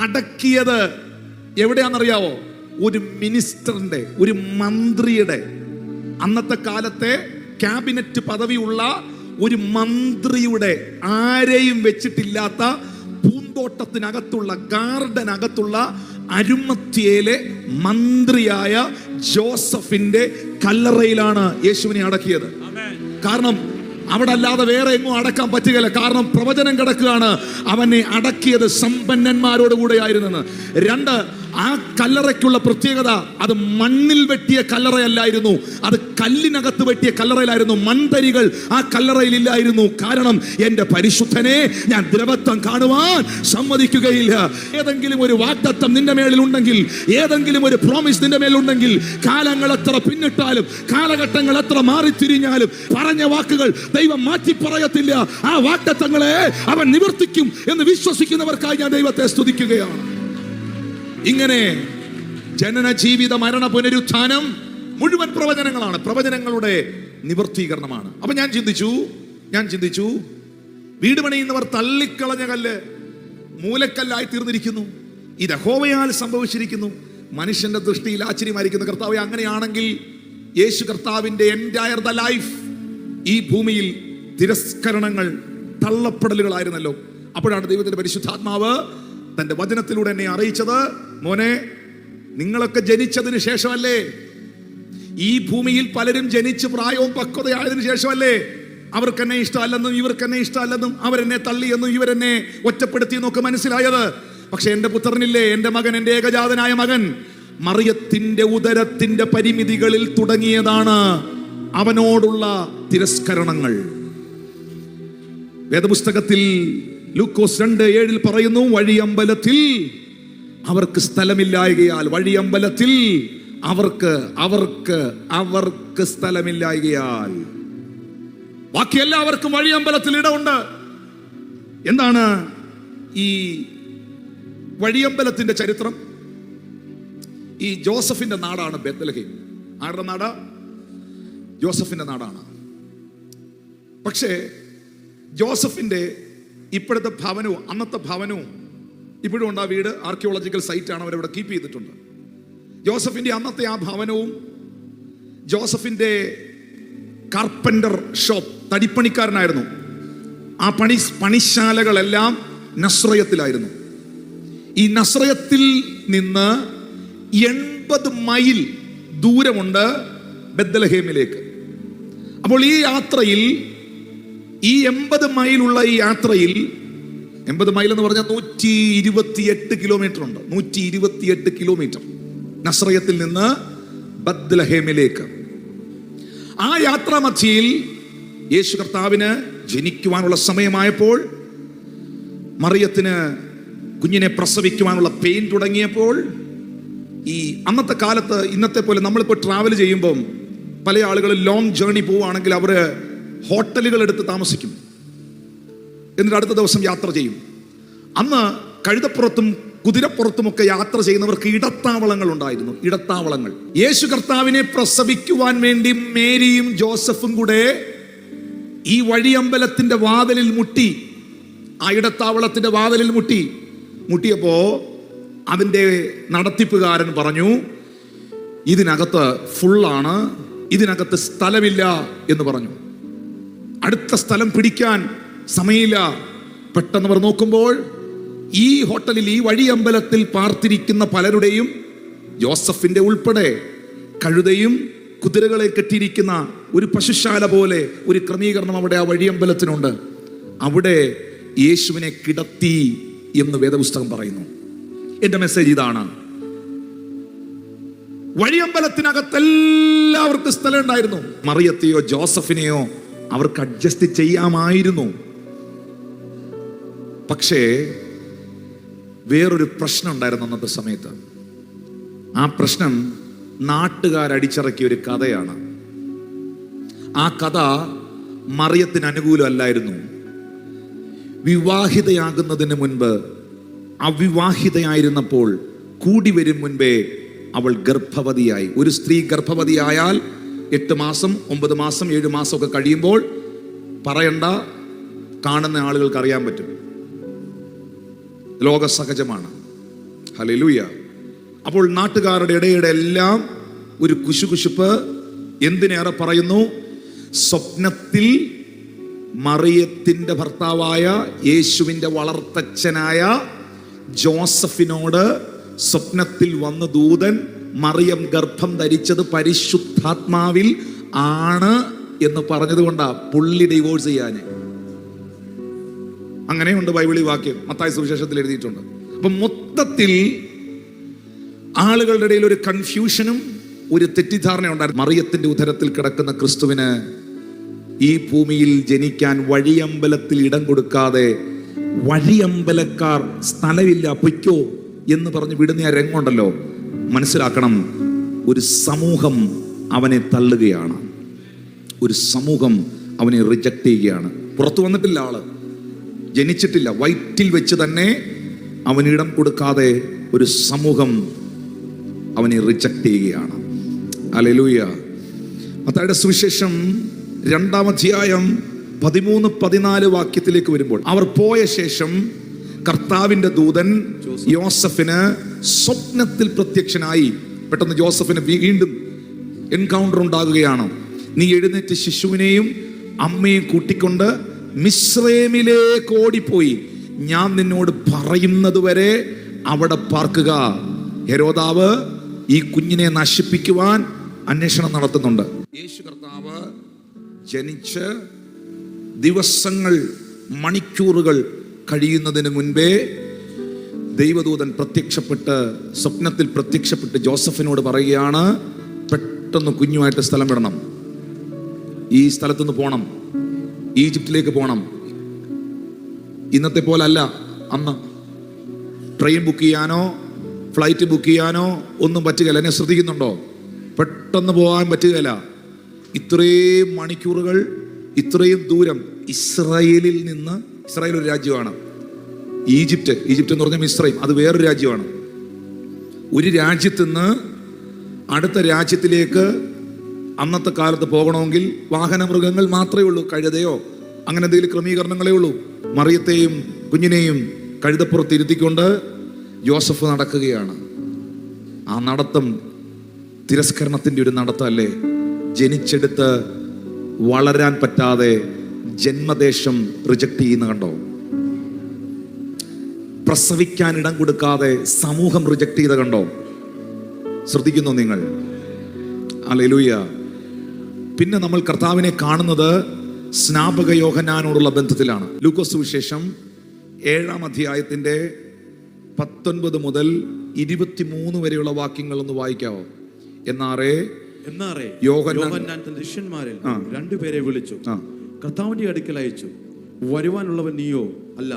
അടക്കിയത് എവിടെയാണെന്നറിയാവോ? ഒരു മിനിസ്റ്ററിന്റെ, ഒരു മന്ത്രിയുടെ, അന്നത്തെ കാലത്തെ ക്യാബിനറ്റ് പദവിയുള്ള ഒരു മന്ത്രിയുടെ, ആരെയും വെച്ചിട്ടില്ലാത്ത പൂന്തോട്ടത്തിനകത്തുള്ള, ഗാർഡനകത്തുള്ള അരുമത്യയിലെ മന്ത്രിയായ ജോസഫിന്റെ കല്ലറയിലാണ് യേശുവിനെ അടക്കിയത്. കാരണം അവിടെ അല്ലാതെ വേറെ എങ്ങും അടക്കാൻ പറ്റുകയില്ല. കാരണം പ്രവചനം കിടക്കുകയാണ്, അവനെ അടക്കിയത് സമ്പന്നന്മാരോടുകൂടെ ആയിരുന്നെന്ന്. 2, ആ കല്ലറയ്ക്കുള്ള പ്രത്യേകത, അത് മണ്ണിൽ വെട്ടിയ കല്ലറയല്ലായിരുന്നു, അത് കല്ലിനകത്ത് വെട്ടിയ കല്ലറയിലായിരുന്നു. മൺതരികൾ ആ കല്ലറയിൽ ഇല്ലായിരുന്നു. കാരണം എന്റെ പരിശുദ്ധനെ ഞാൻ ദ്രവത്വം കാണുവാൻ സമ്മതിക്കുകയില്ല. ഏതെങ്കിലും ഒരു വാഗ്ദത്തം നിന്റെ മേളിൽ ഉണ്ടെങ്കിൽ, ഏതെങ്കിലും ഒരു പ്രോമിസ് നിന്റെ മേലുണ്ടെങ്കിൽ, കാലങ്ങൾ എത്ര പിന്നിട്ടാലും, കാലഘട്ടങ്ങൾ എത്ര മാറിത്തിരിഞ്ഞാലും, പറഞ്ഞ വാക്കുകൾ ദൈവം മാറ്റി പറയത്തില്ല. ആ വാഗ്ദത്തങ്ങളെ അവൻ നിവർത്തിക്കും എന്ന് വിശ്വസിക്കുന്നവർക്കായി ഞാൻ ദൈവത്തെ സ്തുതിക്കുകയാണ്. ഇങ്ങനെ ജനന, ജീവിത, മരണ, പുനരുത്ഥാനം മുഴുവൻ പ്രവചനങ്ങളാണ്, പ്രവചനങ്ങളുടെ നിവർത്തീകരണമാണ്. അപ്പൊ ഞാൻ ചിന്തിച്ചു വീട് പണിയുന്നവർ തള്ളിക്കളഞ്ഞ കല്ല് മൂലക്കല്ലായി തീർന്നിരിക്കുന്നു. ഇത് യഹോവയാൽ സംഭവിച്ചിരിക്കുന്നു. മനുഷ്യന്റെ ദൃഷ്ടിയിൽ ആശ്ചര്യമായിരിക്കുന്ന കർത്താവേ, അങ്ങനെയാണെങ്കിൽ യേശു കർത്താവിന്റെ എൻറ്റയർ ദ ലൈഫ് ഈ ഭൂമിയിൽ തിരസ്കരണങ്ങൾ, തള്ളപ്പെടലുകളായിരുന്നല്ലോ. അപ്പോഴാണ് ദൈവത്തിന്റെ പരിശുദ്ധാത്മാവ് തന്റെ വചനത്തിലൂടെ എന്നെ അറിയിച്ചത്, മോനെ, നിങ്ങളൊക്കെ ജനിച്ചതിന് ശേഷമല്ലേ, ഈ ഭൂമിയിൽ പലരും ജനിച്ച് പ്രായവും പക്വതയായതിനു ശേഷമല്ലേ അവർക്ക് എന്നെ ഇഷ്ടമല്ലെന്നും ഇവർക്ക് എന്നെ ഇഷ്ടമല്ലെന്നും അവരെന്നെ തള്ളിയെന്നും ഇവരെന്നെ ഒറ്റപ്പെടുത്തിയെന്നും ഒക്കെ മനസ്സിലായത്. പക്ഷെ എന്റെ പുത്രനില്ലേ, എന്റെ മകൻ, എന്റെ ഏകജാതനായ മകൻ, മറിയത്തിന്റെ ഉദരത്തിന്റെ പരിമിതികളിൽ തുടങ്ങിയതാണ് അവനോടുള്ള തിരസ്കരണങ്ങൾ. വേദപുസ്തകത്തിൽ ലൂക്കോസ് 2:7 പറയുന്നു, വഴിയമ്പലത്തിൽ അവർക്ക് സ്ഥലമില്ലായകയാൽ, വഴിയമ്പലത്തിൽ അവർക്ക് സ്ഥലമില്ലായകയാൽ. ബാക്കി എല്ലാവർക്കും വഴിയമ്പലത്തിൽ ഇടമുണ്ട്. എന്താണ് ഈ വഴിയമ്പലത്തിന്റെ ചരിത്രം? ഈ ജോസഫിന്റെ നാടാണ് ബേത്ലഹേം. ആരുടെ നാടാ? ജോസഫിന്റെ നാടാണ്. പക്ഷേ ജോസഫിന്റെ ഇപ്പോഴത്തെ ഭവനവും അന്നത്തെ ഭവനവും ഇപ്പോഴും ഉണ്ട്. ആ വീട് ആർക്കിയോളജിക്കൽ സൈറ്റാണ്, അവരവിടെ കീപ്പ് ചെയ്തിട്ടുണ്ട്. ജോസഫിന്റെ അന്നത്തെ ആ ഭവനവും, ജോസഫിന്റെ കാർപ്പൻറ്റർ ഷോപ്പ്, തടിപ്പണിക്കാരനായിരുന്നു. ആ പണിശാലകളെല്ലാം നസ്രയത്തിലായിരുന്നു. ഈ നസ്രയത്തിൽ നിന്ന് 80 മൈൽ ദൂരമുണ്ട് ബേത്ലഹേമിലേക്ക്. അപ്പോൾ ഈ യാത്രയിൽ, ഈ 80 മൈലുള്ള ഈ യാത്രയിൽ, 80 മൈൽ എന്ന് പറഞ്ഞാൽ 128 കിലോമീറ്റർ ഉണ്ട്. 128 കിലോമീറ്റർ നസ്രയത്തിൽ നിന്ന് ബേത്ലഹേമിലേക്ക്. ആ യാത്രാമധ്യയിൽ യേശു കർത്താവിന് ജനിക്കുവാനുള്ള സമയമായപ്പോൾ, മറിയത്തിന് കുഞ്ഞിനെ പ്രസവിക്കുവാനുള്ള പെയിൻ തുടങ്ങിയപ്പോൾ, ഈ അന്നത്തെ കാലത്ത് ഇന്നത്തെ പോലെ നമ്മളിപ്പോൾ ട്രാവൽ ചെയ്യുമ്പം പല ആളുകൾ ലോങ് ജേർണി പോവുകയാണെങ്കിൽ അവർ ഹോട്ടലുകൾ എടുത്ത് താമസിക്കും, എന്നിട്ട് അടുത്ത ദിവസം യാത്ര ചെയ്യും. അന്ന് കഴുതപ്പുറത്തും കുതിരപ്പുറത്തുമൊക്കെ യാത്ര ചെയ്യുന്നവർക്ക് ഇടത്താവളങ്ങൾ ഉണ്ടായിരുന്നു. ഇടത്താവളങ്ങൾ. യേശു കർത്താവിനെ പ്രസവിക്കുവാൻ വേണ്ടി മേരിയും ജോസഫും കൂടെ ഈ വഴിയമ്പലത്തിന്റെ വാതിലിൽ മുട്ടി, ആ ഇടത്താവളത്തിന്റെ വാതിലിൽ മുട്ടിയപ്പോ അതിന്റെ നടത്തിപ്പുകാരൻ പറഞ്ഞു, ഇതിനകത്ത് ഫുള്ളാണ്, ഇതിനകത്ത് സ്ഥലമില്ല എന്ന് പറഞ്ഞു. അടുത്ത സ്ഥലം പിടിക്കാൻ സമയമില്ല. പെട്ടെന്ന് അവർ നോക്കുമ്പോൾ ഈ ഹോട്ടലിൽ, ഈ വഴിയമ്പലത്തിൽ പാർത്തിരിക്കുന്ന പലരുടെയും, ജോസഫിന്റെ ഉൾപ്പെടെ, കഴുതയും കുതിരകളെ കെട്ടിയിരിക്കുന്ന ഒരു പശുശാല പോലെ ഒരു ക്രമീകരണം അവിടെ ആ വഴിയമ്പലത്തിനുണ്ട്. അവിടെ യേശുവിനെ കിടത്തി എന്ന് വേദപുസ്തകം പറയുന്നു. എന്റെ മെസ്സേജ് ഇതാണ്: വഴിയമ്പലത്തിനകത്ത് എല്ലാവർക്കും സ്ഥലം ഉണ്ടായിരുന്നു. മറിയത്തെയോ ജോസഫിനെയോ അവർക്ക് അഡ്ജസ്റ്റ് ചെയ്യാമായിരുന്നു. പക്ഷേ വേറൊരു പ്രശ്നം ഉണ്ടായിരുന്നു അന്നത്തെ സമയത്ത്. ആ പ്രശ്നം നാട്ടുകാരടിച്ചിറക്കിയ ഒരു കഥയാണ്. ആ കഥ മറിയത്തിന് അനുകൂലമല്ലായിരുന്നു. വിവാഹിതയാകുന്നതിന് മുൻപ്, അവിവാഹിതയായിരുന്നപ്പോൾ, കൂടി വരും മുൻപേ അവൾ ഗർഭവതിയായി. ഒരു സ്ത്രീ ഗർഭവതിയായാൽ 8 മാസം 9 മാസം 7 മാസം ഒക്കെ കഴിയുമ്പോൾ പറയണ്ട, കാണുന്ന ആളുകൾക്ക് അറിയാൻ പറ്റും. ലോക സഹജമാണ്. ഹല്ലേലൂയ. അപ്പോൾ നാട്ടുകാരുടെ ഇടയുടെ എല്ലാം ഒരു കുശുകുശുപ്പ്. എന്തിനേറെ പറയുന്നു, സ്വപ്നത്തിൽ മറിയത്തിന്റെ ഭർത്താവായ യേശുവിന്റെ വളർത്തച്ഛനായ ജോസഫിനോട് സ്വപ്നത്തിൽ വന്ന ദൂതൻ മറിയം ഗർഭം ധരിച്ചത് പരിശുദ്ധാത്മാവിൽ ആണ് എന്ന് പറഞ്ഞത് കൊണ്ടാ പുള്ളി ഡിവോഴ്സ് ചെയ്യാന്. അങ്ങനെയുണ്ട് ബൈബിളിൽ വാക്യം, മത്തായി സുവിശേഷത്തിൽ എഴുതിയിട്ടുണ്ട്. അപ്പൊ മൊത്തത്തിൽ ആളുകളുടെ ഇടയിൽ ഒരു കൺഫ്യൂഷനും ഒരു തെറ്റിദ്ധാരണ ഉണ്ടായിരുന്നു. മറിയത്തിന്റെ ഉദരത്തിൽ കിടക്കുന്ന ക്രിസ്തുവിന് ഈ ഭൂമിയിൽ ജനിക്കാൻ വഴിയമ്പലത്തിൽ ഇടം കൊടുക്കാതെ, വഴിയമ്പലക്കാർ സ്ഥലമില്ല പൊയ്ക്കോ എന്ന് പറഞ്ഞ് വിടുന്ന ആ രംഗമുണ്ടല്ലോ, മനസ്സിലാക്കണം, ഒരു സമൂഹം അവനെ തള്ളുകയാണ്. ഒരു സമൂഹം അവനെ റിജക്ട് ചെയ്യുകയാണ്. പുറത്തു വന്നിട്ടില്ല, ആള് ജനിച്ചിട്ടില്ല, വയറ്റിൽ വെച്ച് തന്നെ അവനിടം കൊടുക്കാതെ ഒരു സമൂഹം അവനെ റിജക്ട് ചെയ്യുകയാണ്. ഹല്ലേലൂയ. മത്തായിയുടെ സുവിശേഷം 2-ാം അധ്യായം 13-14 വാക്യത്തിലേക്ക് വരുമ്പോൾ, അവർ പോയ ശേഷം കർത്താവിന്റെ ദൂതൻ യോസഫിന് സ്വപ്നത്തിൽ പ്രത്യക്ഷനായി. പെട്ടെന്ന് ജോസഫിന് വീണ്ടും എൻകൗണ്ടർ ഉണ്ടാകുകയാണ്. നീ എഴുന്നേറ്റ് ശിശുവിനെയും അമ്മയും കൂട്ടിക്കൊണ്ട് മിസ്രൈമിലേക്ക് ഓടിപ്പോയി, ഞാൻ നിന്നോട് പറയുന്നത് വരെ അവിടെ പാർക്കുക. ഹെരോദാവ് ഈ കുഞ്ഞിനെ നശിപ്പിക്കുവാൻ അന്വേഷണം നടത്തുന്നുണ്ട്. യേശു കർത്താവ് ജനിച്ച് ദിവസങ്ങൾ, മണിക്കൂറുകൾ കഴിയുന്നതിന് മുൻപേ ദൈവദൂതൻ സ്വപ്നത്തിൽ പ്രത്യക്ഷപ്പെട്ട് ജോസഫിനോട് പറയുകയാണ്, പെട്ടെന്ന് കുഞ്ഞുമായിട്ട് സ്ഥലം വിടണം, ഈ സ്ഥലത്തുനിന്ന് പോണം, ഈജിപ്തിലേക്ക് പോണം. ഇന്നത്തെ പോലെ അല്ല, അന്ന് ട്രെയിൻ ബുക്ക് ചെയ്യാനോ ഫ്ലൈറ്റ് ബുക്ക് ചെയ്യാനോ ഒന്നും പറ്റുകയില്ല. എന്നെ ശ്രദ്ധിക്കുന്നുണ്ടോ? പെട്ടെന്ന് പോകാൻ പറ്റുകയില്ല. ഇത്രയും മണിക്കൂറുകൾ, ഇത്രയും ദൂരം. ഇസ്രായേലിൽ നിന്ന്, ഇസ്രായേൽ ഒരു രാജ്യമാണ്, ഈജിപ്റ്റ് എന്ന് പറഞ്ഞാൽ മിസ്രൈം, അത് വേറൊരു രാജ്യമാണ്. ഒരു രാജ്യത്ത് നിന്ന് അടുത്ത രാജ്യത്തിലേക്ക് അന്നത്തെ കാലത്ത് പോകണമെങ്കിൽ വാഹനമൃഗങ്ങൾ മാത്രമേ ഉള്ളൂ, കഴുതയോ അങ്ങനെ എന്തെങ്കിലും ക്രമീകരണങ്ങളേ ഉള്ളൂ. മറിയത്തെയും കുഞ്ഞിനെയും കഴുതപ്പുറത്ത് ഇരുത്തിക്കൊണ്ട് ജോസഫ് നടക്കുകയാണ്. ആ നടത്തം തിരസ്കരണത്തിന്റെ ഒരു നടത്തമല്ലേ? ജനിച്ചെടുത്ത് വളരാൻ പറ്റാതെ ജന്മദേശം റിജക്ട് ചെയ്യുന്ന കണ്ടോ? പ്രസവിക്കാൻ ഇടം കൊടുക്കാതെ സമൂഹം റിജക്ട് ചെയ്ത കണ്ടോ? ശ്രദ്ധിക്കുന്നു നിങ്ങൾ? ഹല്ലേലൂയ. പിന്നെ നമ്മൾ കർത്താവിനെ കാണുന്നത് സ്നാപക യോഹന്നാനോടുള്ള ബന്ധത്തിലാണ്. ലൂക്കോസ് സുവിശേഷം 7-ാം അധ്യായത്തിന്റെ 19 മുതൽ 23 വരെയുള്ള വാക്യങ്ങൾ ഒന്ന് വായിക്കാവോ? എന്നാറേ യോഹന്നാൻ തന്റെ ശിഷ്യന്മാരിൽ 2 പേരെ വിളിച്ചു, കർത്താവിന്റെ അടുക്കൽ അയച്ചു. വരുവാനുള്ളവൻ നീയോ? അല്ല,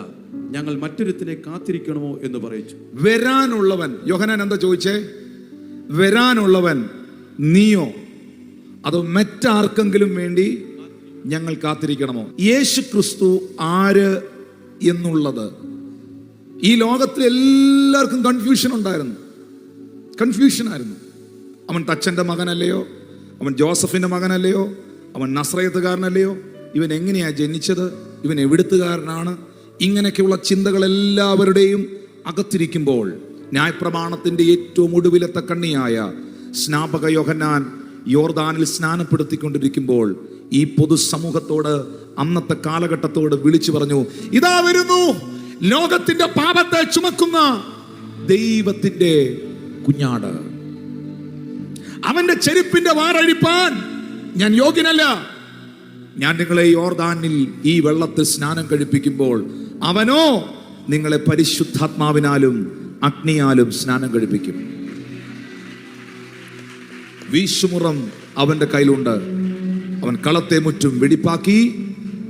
ഞങ്ങൾ മറ്റൊരുത്തിനെ കാത്തിരിക്കണമോ എന്ന് പറയിച്ചു. വരാനുള്ളവൻ, യോഹന്നാൻ എന്താ ചോദിച്ചേ? വരാനുള്ളവൻ നീയോ, അതോ മറ്റാർക്കെങ്കിലും വേണ്ടി ഞങ്ങൾ കാത്തിരിക്കണമോ? യേശു ക്രിസ്തു ആര് എന്നുള്ളത് ഈ ലോകത്തിൽ എല്ലാവർക്കും കൺഫ്യൂഷനായിരുന്നു. അവൻ തച്ചന്റെ മകനല്ലയോ? അവൻ ജോസഫിന്റെ മകനല്ലയോ? അവൻ നസ്രയത്തുകാരനല്ലയോ? ഇവൻ എങ്ങനെയാ ജനിച്ചത്, ഇവൻ എവിടുത്തുകാരനാണ്, ഇങ്ങനെയൊക്കെയുള്ള ചിന്തകൾ എല്ലാവരുടെയും അകത്തിരിക്കുമ്പോൾ ന്യായപ്രമാണത്തിന്റെ ഏറ്റവും ഒടുവിലത്തെ കണ്ണിയായ സ്നാപക യോഹന്നാൻ യോർദാനിൽ സ്നാനപ്പെടുത്തിക്കൊണ്ടിരിക്കുമ്പോൾ ഈ പൊതുസമൂഹത്തോട്, അന്നത്തെ കാലഘട്ടത്തോട് വിളിച്ചു പറഞ്ഞു, ഇതാ വരുന്നു ലോകത്തിന്റെ പാപത്തെ ചുമക്കുന്ന ദൈവത്തിന്റെ കുഞ്ഞാട്. അവന്റെ ചെരുപ്പിന്റെ വാറഴിപ്പാൻ ഞാൻ യോഗ്യനല്ല. ഞാൻ നിങ്ങളെ യോർദാനിൽ ഈ വെള്ളത്തിൽ സ്നാനം കഴിപ്പിക്കുമ്പോൾ അവനോ നിങ്ങളെ പരിശുദ്ധാത്മാവിനാലും അഗ്നിയാലും സ്നാനം കഴിപ്പിക്കും. വീശുമുറം അവന്റെ കയ്യിലുണ്ട്. അവൻ കളത്തെ മുറ്റും വെടിപ്പാക്കി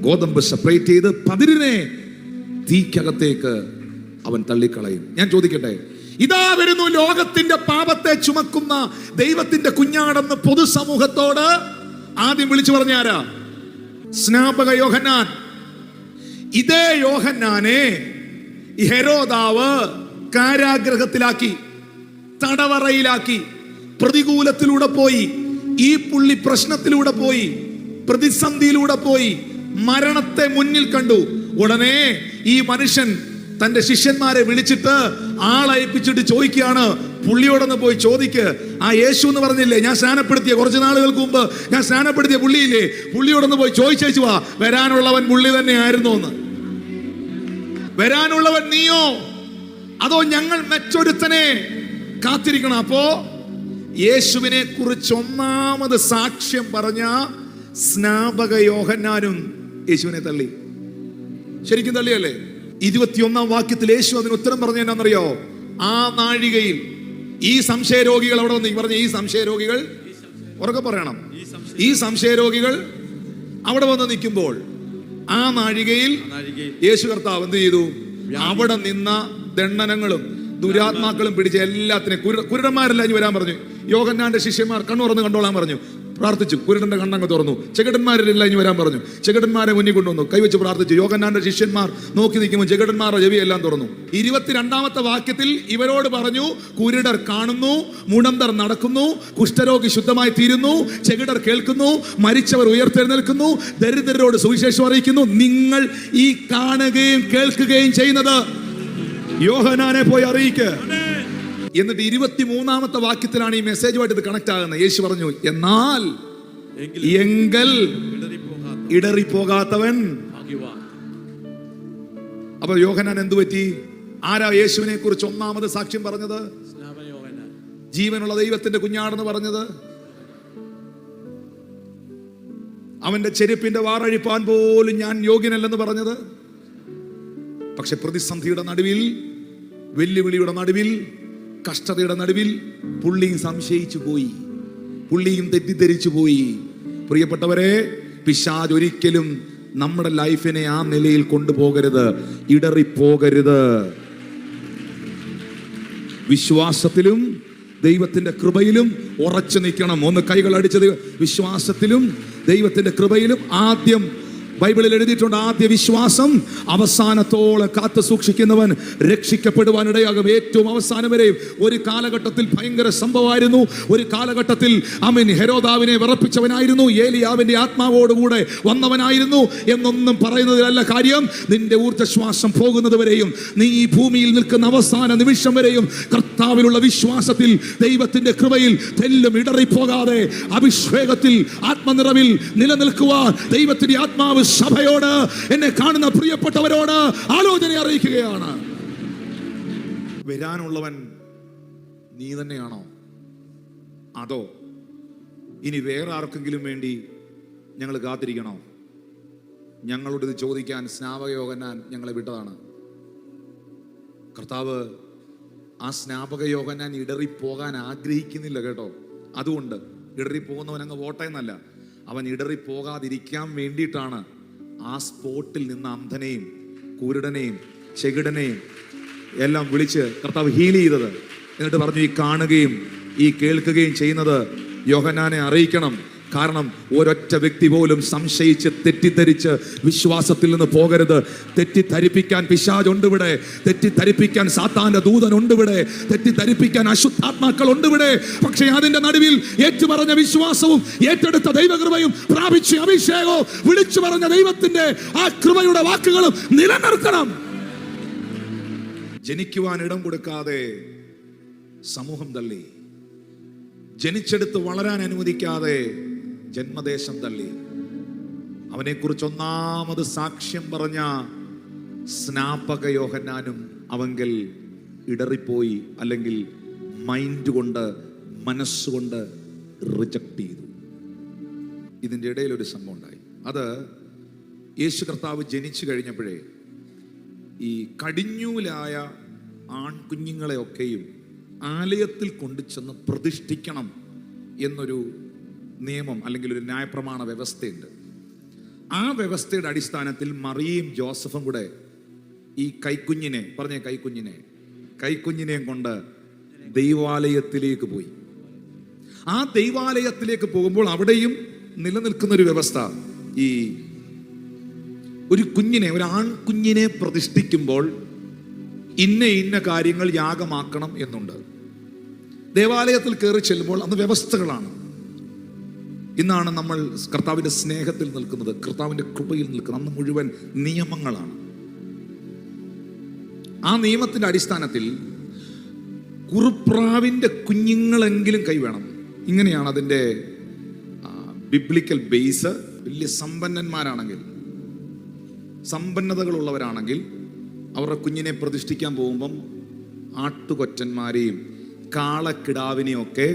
ഗോതമ്പ് സെപ്പറേറ്റ് ചെയ്ത് പതിരിനെ തീക്കകത്തേക്ക് അവൻ തള്ളിക്കളയും. ഞാൻ ചോദിക്കട്ടെ, ഇതാ വരുന്നു ലോകത്തിന്റെ പാപത്തെ ചുമക്കുന്ന ദൈവത്തിന്റെ കുഞ്ഞാടെന്ന് പൊതുസമൂഹത്തോട് ആദ്യം വിളിച്ചു പറഞ്ഞ ആരാ? സ്നാപക യോഹന്നാൻ. ഇതേ യോഹന്നാനെ ഹെരോദാവ് കാരാഗ്രഹത്തിലാക്കി, തടവറയിലാക്കി, പ്രതികൂലത്തിലൂടെ പോയി, ഈ പുള്ളി പ്രശ്നത്തിലൂടെ പോയി, പ്രതിസന്ധിയിലൂടെ പോയി, മരണത്തെ മുന്നിൽ കണ്ടു. ഉടനെ ഈ മനുഷ്യൻ തന്റെ ശിഷ്യന്മാരെ വിളിച്ചിട്ട് ആളയപ്പിച്ചിട്ട് ചോദിക്കുകയാണ്, പുള്ളിയോടൊന്ന് പോയി ചോദിക്ക്, ആ യേശു എന്ന് പറഞ്ഞില്ലേ ഞാൻ സ്നാനപ്പെടുത്തിയ, കുറച്ച് നാളുകൾക്ക് മുമ്പ് ഞാൻ സ്നാനപ്പെടുത്തിയ പുള്ളിയില്ലേ, പുള്ളിയോടൊന്ന് പോയി ചോദിച്ചു വാ, വരാനുള്ളവൻ പുള്ളി തന്നെയായിരുന്നു എന്ന്. വരാനുള്ളവൻ നീയോ അതോ ഞങ്ങൾ മറ്റൊരുത്തനെ കാത്തിരിക്കണം? അപ്പോ യേശുവിനെ കുറിച്ച് ഒന്നാമത് സാക്ഷ്യം പറഞ്ഞ സ്നാപക യോഹന്നാനും യേശുവിനെ തള്ളി. ശരിക്കും തള്ളിയല്ലേ? 21-ാം വാക്യത്തിൽ യേശു അതിന് ഉത്തരം പറഞ്ഞ എന്നാന്നറിയോ? ആ നാഴികയിൽ ഈ സംശയരോഗികൾ അവിടെ വന്ന് പറഞ്ഞ, ഈ സംശയരോഗികൾ ഉറക്കെ പറയണം, ഈ സംശയരോഗികൾ അവിടെ വന്ന് നിൽക്കുമ്പോൾ ആ നാഴികയിൽ യേശു കർത്താവ് എന്ത് ചെയ്തു? അവിടെ നിന്ന ദണ്ഡനങ്ങളും ദുരാത്മാക്കളും പിടിച്ച എല്ലാത്തിനെയും കുരുടന്മാരെല്ലാം ഇനി വരാൻ പറഞ്ഞു. യോഹന്നാന്റെ ശിഷ്യന്മാർ കണ്ണു തുറന്ന് കണ്ടോളാൻ പറഞ്ഞു. പ്രാർത്ഥിച്ചു, കുരുടന്റെ കണ്ണങ്ങ് തുറന്നു. ചെകിടന്മാരെല്ലാം ഇനി വരാൻ പറഞ്ഞു. ചെകിടന്മാരെ മുന്നിൽ കൊണ്ടുവന്നു, കൈവച്ച് പ്രാർത്ഥിച്ചു. യോഹന്നാന്റെ ശിഷ്യന്മാർ നോക്കി നിൽക്കുമ്പോൾ ചെകിടന്മാരുടെ ചെവിയെല്ലാം തുറന്നു. 22-ാമത്തെ വാക്യത്തിൽ ഇവരോട് പറഞ്ഞു, കുരുടർ കാണുന്നു, മുടന്തർ നടക്കുന്നു, കുഷ്ഠരോഗി ശുദ്ധമായി തീരുന്നു, ചെകിടർ കേൾക്കുന്നു, മരിച്ചവർ ഉയർത്തെഴുന്നേൽക്കുന്നു, ദരിദ്രരോട് സുവിശേഷം അറിയിക്കുന്നു. നിങ്ങൾ ഈ കാണുകയും കേൾക്കുകയും ചെയ്യുന്നത് യോഹന്നാനെ പോയി അറിയിക്ക്. എന്നിട്ട് 23-ാമത്തെ വാക്യത്തിലാണ് ഈ മെസ്സേജുമായിട്ട് ഇത് കണക്ട് ആകുന്നത്. യേശു പറഞ്ഞു, എന്നാൽ എങ്കിൽ ഇടറിപ്പോകാത്തവൻ. അപ്പൊ യോഹന്നാൻ എന്തു പറ്റി? ആരാ യേശുവിനെ കുറിച്ച് ഒന്നാമത് സാക്ഷ്യം പറഞ്ഞത്? ജീവനുള്ള ദൈവത്തിന്റെ കുഞ്ഞാടെന്ന് പറഞ്ഞത്. അവന്റെ ചെരുപ്പിന്റെ വാറഴിപ്പാൻ പോലും ഞാൻ യോഗ്യനല്ലെന്ന് പറഞ്ഞത്. പക്ഷെ പ്രതിസന്ധിയുടെ നടുവിൽ, വെല്ലുവിളിയുടെ നടുവിൽ, കഷ്ടതയുടെ നടുവിൽ പുള്ളിയും സംശയിച്ചു പോയി, പുള്ളിയും തെറ്റിദ്ധരിച്ചു പോയി. പ്രിയപ്പെട്ടവരെ, പിശാച് ഒരിക്കലും നമ്മുടെ ലൈഫിനെ ആ നിലയിൽ കൊണ്ടുപോകരുത്, ഇടറിപ്പോകരുത്. വിശ്വാസത്തിലും ദൈവത്തിന്റെ കൃപയിലും ഉറച്ചു നിൽക്കണം. ഒന്ന് കൈകൾ അടിച്ചത്. വിശ്വാസത്തിലും ദൈവത്തിന്റെ കൃപയിലും ആദ്യം ബൈബിളിൽ എഴുതിയിട്ടുണ്ട്, ആദ്യ വിശ്വാസം അവസാനത്തോളം കാത്തു സൂക്ഷിക്കുന്നവൻ രക്ഷിക്കപ്പെടുവാൻ ഇടയാകും. ഏറ്റവും അവസാനം വരെയും. ഒരു കാലഘട്ടത്തിൽ ഭയങ്കര സംഭവമായിരുന്നു. ഒരു കാലഘട്ടത്തിൽ ഹെരോദാവിനെ വിറപ്പിച്ചവനായിരുന്നു, ഏലിയാവിന്റെ ആത്മാവോടുകൂടെ വന്നവനായിരുന്നു എന്നൊന്നും പറയുന്നതിലല്ല കാര്യം. നിന്റെ ഊർജ്ജശ്വാസം പോകുന്നത് വരെയും, നീ ഈ ഭൂമിയിൽ നിൽക്കുന്ന അവസാന നിമിഷം വരെയും കർത്താവിലുള്ള വിശ്വാസത്തിൽ, ദൈവത്തിന്റെ കൃപയിൽ തെല്ലും ഇടറിപ്പോകാതെ അഭിഷേകത്തിൽ, ആത്മനിറവിൽ നിലനിൽക്കുവാൻ ദൈവത്തിന്റെ ആത്മാവ് സഭയോട്, എന്നെ കാണുന്ന പ്രിയപ്പെട്ടവരോട് ആലോചന അറിയിക്കുകയാണ്. വരാനുള്ളവൻ നീ തന്നെയാണോ? അതോ ഇനി വേറെ ആർക്കെങ്കിലും വേണ്ടി ഞങ്ങൾ കാത്തിരിക്കണോ? ഞങ്ങളോട് ഇത് ചോദിക്കാൻ സ്നാപക യോഹന്നാൻ ഞങ്ങളെ വിട്ടതാണ്. കർത്താവ് ആ സ്നാപക യോഹന്നാൻ ഇടറിപ്പോകാൻ ആഗ്രഹിക്കുന്നില്ല കേട്ടോ. അതുകൊണ്ട് ഇടറിപ്പോകുന്നവൻ അങ്ങ് പോട്ടെ എന്നല്ല, അവൻ ഇടറിപ്പോകാതിരിക്കാൻ വേണ്ടിയിട്ടാണ് ആ സ്പോട്ടിൽ നിന്ന് അന്ധനെയും കുരുടനെയും ചെകിടനെയും എല്ലാം വിളിച്ച് കർത്താവ് ഹീൽ ചെയ്തത്. എന്നിട്ട് പറഞ്ഞു, ഈ കാണുകയും ഈ കേൾക്കുകയും ചെയ്യുന്നത് യോഹന്നാനെ അറിയിക്കണം. കാരണം ഒരൊറ്റ വ്യക്തി പോലും സംശയിച്ച് തെറ്റിദ്ധരിച്ച് വിശ്വാസത്തിൽ നിന്ന് പോകരുത്. തെറ്റിദ്ധരിപ്പിക്കാൻ പിശാചുണ്ട് ഇവിടെ, തെറ്റിദ്ധരിപ്പിക്കാൻ സാത്താന്റെ ദൂതനുണ്ട് ഇവിടെ, തെറ്റിദ്ധരിപ്പിക്കാൻ അശുദ്ധാത്മാക്കൾ ഉണ്ട് ഇവിടെ. പക്ഷേ അതിന്റെ നടുവിൽ ഏറ്റുപറഞ്ഞ വിശ്വാസവും ഏറ്റെടുത്ത ദൈവകൃപയും പ്രാപിച്ച അഭിഷേകവും വിളിച്ചു പറഞ്ഞ ദൈവത്തിന്റെ ആ കൃപയുടെ വാക്കുകളും നിലനിർത്തണം. ജനിക്കുവാൻ ഇടം കൊടുക്കാതെ സമൂഹം തള്ളി, ജനിച്ചെടുത്ത് വളരാൻ അനുവദിക്കാതെ ജന്മദേശം തള്ളി. അവനെക്കുറിച്ച് ഒന്നാമത് സാക്ഷ്യം പറഞ്ഞ സ്നാപക യോഹന്നാനും അവങ്കൽ ഇടറിപ്പോയി, അല്ലെങ്കിൽ മൈൻഡ് കൊണ്ട്, മനസ്സുകൊണ്ട് റിജക്ട് ചെയ്തു. ഇതിൻ്റെ ഇടയിൽ ഒരു സംഭവം ഉണ്ടായി. അത് യേശു കർത്താവ് ജനിച്ചു കഴിഞ്ഞപ്പോഴേ ഈ കടിഞ്ഞൂലായ ആൺകുഞ്ഞുങ്ങളെയൊക്കെയും ആലയത്തിൽ കൊണ്ടുചെന്ന് പ്രതിഷ്ഠിക്കണം എന്നൊരു നിയമം അല്ലെങ്കിൽ ഒരു ന്യായപ്രമാണ വ്യവസ്ഥയുണ്ട്. ആ വ്യവസ്ഥയുടെ അടിസ്ഥാനത്തിൽ മറിയയും ജോസഫും കൂടെ ഈ കൈക്കുഞ്ഞിനെയും കൊണ്ട് ദൈവാലയത്തിലേക്ക് പോയി. ആ ദൈവാലയത്തിലേക്ക് പോകുമ്പോൾ അവിടെയും നിലനിൽക്കുന്ന ഒരു വ്യവസ്ഥ, ഈ ഒരു ആൺകുഞ്ഞിനെ പ്രതിഷ്ഠിക്കുമ്പോൾ ഇന്ന കാര്യങ്ങൾ യാഗമാക്കണം എന്നുണ്ട്. ദേവാലയത്തിൽ കയറി ചെല്ലുമ്പോൾ അന്ന് വ്യവസ്ഥകളാണ്. ഇന്നാണ് നമ്മൾ കർത്താവിന്റെ സ്നേഹത്തിൽ നിൽക്കുന്നത്, കർത്താവിന്റെ കൃപയിൽ നിൽക്കുന്നത്. അന്ന് മുഴുവൻ നിയമങ്ങളാണ്. ആ നിയമത്തിന്റെ അടിസ്ഥാനത്തിൽ കുറുപ്രാവിന്റെ കുഞ്ഞുങ്ങളെങ്കിലും കൈ വേണം. ഇങ്ങനെയാണ് അതിന്റെ ബിബ്ലിക്കൽ ബേസ്. വലിയ സമ്പന്നതകളുള്ളവരാണെങ്കിൽ അവരുടെ കുഞ്ഞിനെ പ്രതിഷ്ഠിക്കാൻ പോകുമ്പം ആട്ടുകൊറ്റന്മാരെയും കാളക്കിടാവിനെയും ഒക്കെ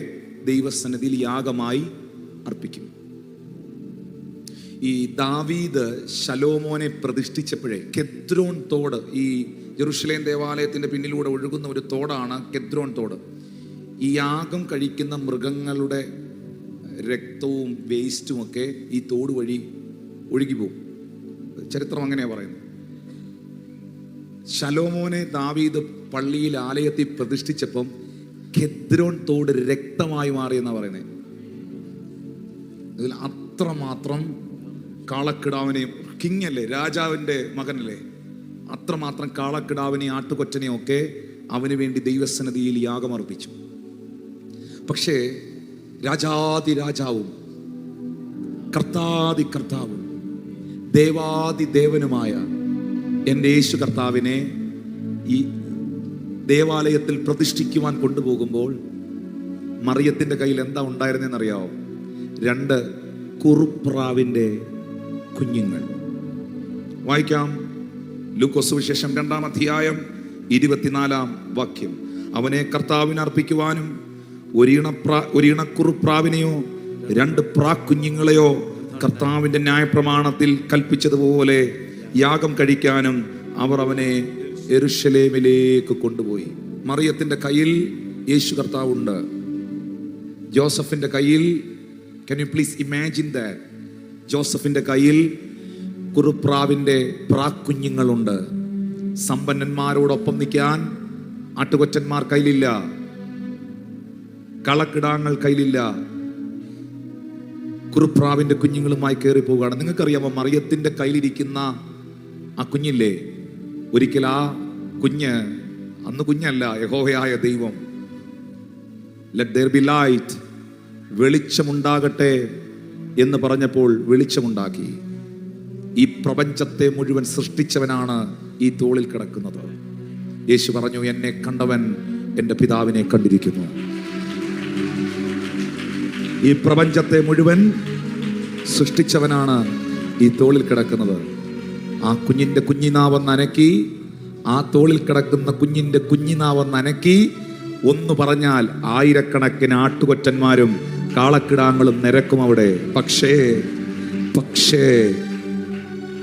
ദൈവസന്നിധിയിൽ യാഗമായി അർപ്പിക്കും. ഈ ദാവീദ് ശലോമോനെ പ്രതിഷ്ഠിച്ചപ്പോഴേ കെദ്രോൺ തോട്, ഈ യെരൂശലേം ദേവാലയത്തിന്റെ പിന്നിലൂടെ ഒഴുകുന്ന ഒരു തോടാണ് കെദ്രോൺ തോട്. ഈ യാഗം കഴിക്കുന്ന മൃഗങ്ങളുടെ രക്തവും വേസ്റ്റും ഒക്കെ ഈ തോട് വഴി ഒഴുകിപ്പോകും. ചരിത്രം അങ്ങനെയാ പറയുന്നത്. ശലോമോനെ ദാവീദ് പള്ളിയിൽ ആലയത്തിൽ പ്രതിഷ്ഠിച്ചപ്പം കെദ്രോൺ തോട് രക്തമായി മാറിയെന്നാ പറയുന്നത്. ഇതിൽ അത്രമാത്രം കാളക്കിടാവിനെയും, കിങ് അല്ലേ, രാജാവിൻ്റെ മകനല്ലേ, അത്രമാത്രം കാളക്കിടാവിനെയും ആട്ടുകൊറ്റനെയും ഒക്കെ അവന് വേണ്ടി ദൈവസന്നിധിയിൽ യാഗമർപ്പിച്ചു. പക്ഷേ രാജാതി രാജാവും കർത്താതി കർത്താവും ദേവാതി ദേവനുമായ എൻ്റെ യേശു കർത്താവിനെ ഈ ദേവാലയത്തിൽ പ്രതിഷ്ഠിക്കുവാൻ കൊണ്ടുപോകുമ്പോൾ മറിയത്തിൻ്റെ കയ്യിൽ എന്താ ഉണ്ടായിരുന്നെന്നറിയാവോ? 2 കുറുപ്രാവിൻ്റെ കുഞ്ഞുങ്ങൾ. വായിക്കാം. ലൂക്കോസ് സുവിശേഷം 2-ാം അധ്യായം 24-ാം വാക്യം. അവനെ കർത്താവിന് അർപ്പിക്കുവാനും ഒരിണക്കുറുപ്രാവിനെയോ 2 പ്രാക്കുഞ്ഞുങ്ങളെയോ കർത്താവിൻ്റെ ന്യായപ്രമാണത്തിൽ കൽപ്പിച്ചതുപോലെ യാഗം കഴിക്കാനും അവർ അവനെ യെരൂശലേമിലേക്ക് കൊണ്ടുപോയി. മറിയത്തിൻ്റെ കയ്യിൽ യേശു കർത്താവുണ്ട്. ജോസഫിൻ്റെ കയ്യിൽ, can you please imagine that? ജോസഫിൻ്റെ കയ്യിൽ കുറുപ്രാവിൻ്റെ പ്രാക്കുഞ്ഞുങ്ങളുണ്ട്. സമ്പന്നന്മാരോടൊപ്പം നിൽക്കാൻ ആട്ടുകൊറ്റന്മാർ കയ്യിലില്ല, കളക്കിടാങ്ങൾ കയ്യിലില്ല. കുറുപ്രാവിൻ്റെ കുഞ്ഞുങ്ങളുമായി കയറി പോവുകയാണ്. നിങ്ങൾക്കറിയാമോ, മറിയത്തിൻ്റെ കയ്യിലിരിക്കുന്ന ആ കുഞ്ഞില്ലേ, ഒരിക്കൽ ആ കുഞ്ഞ്, അന്ന് കുഞ്ഞല്ല, യഹോവയായ ദൈവം let there be light, വെളിച്ചമുണ്ടാകട്ടെ എന്ന് പറഞ്ഞപ്പോൾ വെളിച്ചമുണ്ടാക്കി. ഈ പ്രപഞ്ചത്തെ മുഴുവൻ സൃഷ്ടിച്ചവനാണ് ഈ തോളിൽ കിടക്കുന്നത്. യേശു പറഞ്ഞു, എന്നെ കണ്ടവൻ എൻ്റെ പിതാവിനെ കണ്ടിരിക്കുന്നു. ഈ പ്രപഞ്ചത്തെ മുഴുവൻ സൃഷ്ടിച്ചവനാണ് ഈ തോളിൽ കിടക്കുന്നത്. ആ കുഞ്ഞിൻ്റെ കുഞ്ഞിനാവെന്ന് അനക്കി, ആ തോളിൽ കിടക്കുന്ന കുഞ്ഞിൻ്റെ കുഞ്ഞിനാവെന്ന് അനക്കി, ഒന്ന് പറഞ്ഞാൽ 1000കണക്കിന് ആട്ടുകൊറ്റന്മാരും കാളക്കിടാങ്ങളും നിരക്കും അവിടെ. പക്ഷേ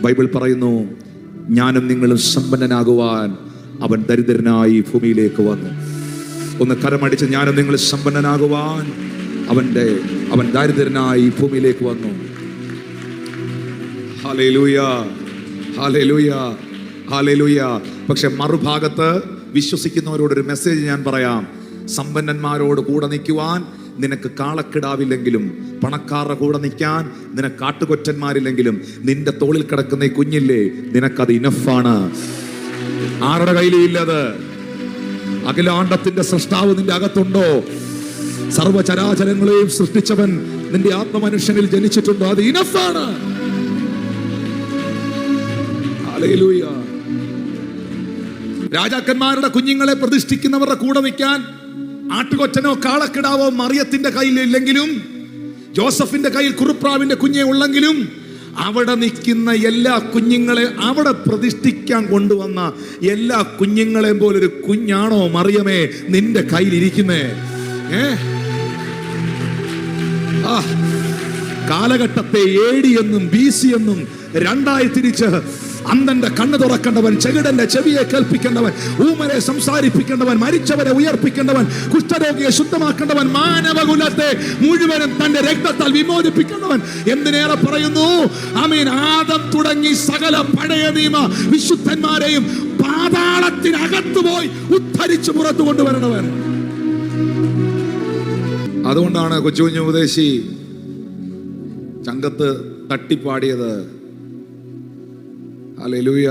ബൈബിൾ പറയുന്നു, ഞാനും നിങ്ങളും സമ്പന്നനാകുവാൻ അവൻ ദരിദ്രനായി ഭൂമിയിലേക്ക് വന്നു. ഒന്ന് കരമടിച്ച്, ഞാനും നിങ്ങൾ സമ്പന്നനാകുവാൻ അവൻ ദരിദ്രനായി ഭൂമിയിലേക്ക് വന്നു. Hallelujah, hallelujah, hallelujah. പക്ഷെ മറുഭാഗത്ത് വിശ്വസിക്കുന്നവരോടൊരു മെസ്സേജ് ഞാൻ പറയാം. സമ്പന്നന്മാരോട് കൂടെ നിൽക്കുവാൻ നിനക്ക് കാളക്കിടാവില്ലെങ്കിലും, പണക്കാരുടെ കൂടെ നിൽക്കാൻ നിനക്ക് കാട്ടുകൊറ്റന്മാരില്ലെങ്കിലും, നിന്റെ തോളിൽ കിടക്കുന്ന ഈ കുഞ്ഞില്ലേ, നിനക്കത് ഇനഫാണ്. ആരുടെ കയ്യിലും ഇല്ലത്. അഖിലാണ്ടത്തിന്റെ സൃഷ്ടാവ് നിന്റെ അകത്തുണ്ടോ? സർവചരാചരങ്ങളെയും സൃഷ്ടിച്ചവൻ നിന്റെ ആത്മമനുഷ്യനിൽ ജനിച്ചിട്ടുണ്ടോ? അത് ഇനഫാണ്. ഹല്ലേലൂയ. രാജാക്കന്മാരുടെ കുഞ്ഞുങ്ങളെ പ്രതിഷ്ഠിക്കുന്നവരുടെ കൂടെ നിൽക്കാൻ ആട്ടുകൊറ്റനോ കാളക്കിടാവോ മറിയത്തിന്റെ കയ്യിൽ ഇല്ലെങ്കിലും, ജോസഫിന്റെ കയ്യിൽ കുറുപ്രാവിന്റെ കുഞ്ഞെ ഉള്ളെങ്കിലും, അവിടെ നിൽക്കുന്ന എല്ലാ കുഞ്ഞുങ്ങളെ അവിടെ പ്രതിഷ്ഠിക്കാൻ കൊണ്ടുവന്ന എല്ലാ കുഞ്ഞുങ്ങളെയും പോലൊരു കുഞ്ഞാണോ മറിയമേ നിന്റെ കയ്യിൽ ഇരിക്കുന്നേ? കാലഘട്ടത്തെ AD എന്നും BC എന്നും രണ്ടായി തിരിച്ച് അന്ധന്റെ കണ്ണ് തുറക്കേണ്ടവൻ, ചെകിടന്റെ ചെവിയെ കേൾപ്പിക്കേണ്ടവൻ, ഊമരെ സംസാരിപ്പിക്കേണ്ടവൻ, മരിച്ചവരെ ഉയർപ്പിക്കേണ്ടവൻ, കുഷ്ഠരോഗിയെ ശുദ്ധമാക്കേണ്ടവൻ, മാനവകുലത്തെ മുഴുവനും തന്റെ രക്തത്താൽ വിമോചിപ്പിക്കേണ്ടവൻ. എന്തിനേറെ പറയുന്നു, ആമീൻ, ആദം തുടങ്ങി സകല പഴയ നിയമ വിശുദ്ധന്മാരെയും പാതാളത്തിനകത്ത് പോയി ഉദ്ധരിച്ച് പുറത്തു കൊണ്ടുവരണവൻ. അതുകൊണ്ടാണ് കൊച്ചു കുഞ്ഞു ഉപദേശി ചങ്കത്ത് തട്ടിപ്പാടിയത്, ഹല്ലേലൂയ,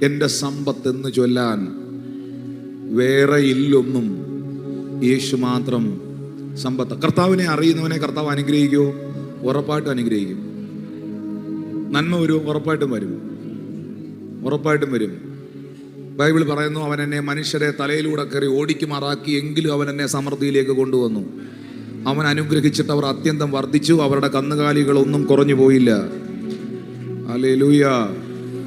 എൻ്റെ സമ്പത്ത് എന്ന് ചൊല്ലാൻ വേറെ ഇല്ലൊന്നും, യേശു മാത്രം സമ്പത്ത്. കർത്താവിനെ അറിയുന്നവനെ കർത്താവ് അനുഗ്രഹിക്കുമോ? ഉറപ്പായിട്ടും അനുഗ്രഹിക്കും. നന്മ വരുമോ? ഉറപ്പായിട്ടും വരും, ഉറപ്പായിട്ടും വരും. ബൈബിൾ പറയുന്നു, അവൻ എന്നെ മനുഷ്യരെ തലയിലൂടെ കയറി ഓടിക്കുമാറാക്കി, എങ്കിലും അവൻ എന്നെ സമൃദ്ധിയിലേക്ക് കൊണ്ടുവന്നു. അവൻ അനുഗ്രഹിച്ചിട്ട് അവർ അത്യന്തം വർദ്ധിച്ചു, അവരുടെ കന്നുകാലികളൊന്നും കുറഞ്ഞു പോയില്ല. ഹല്ലേലൂയ.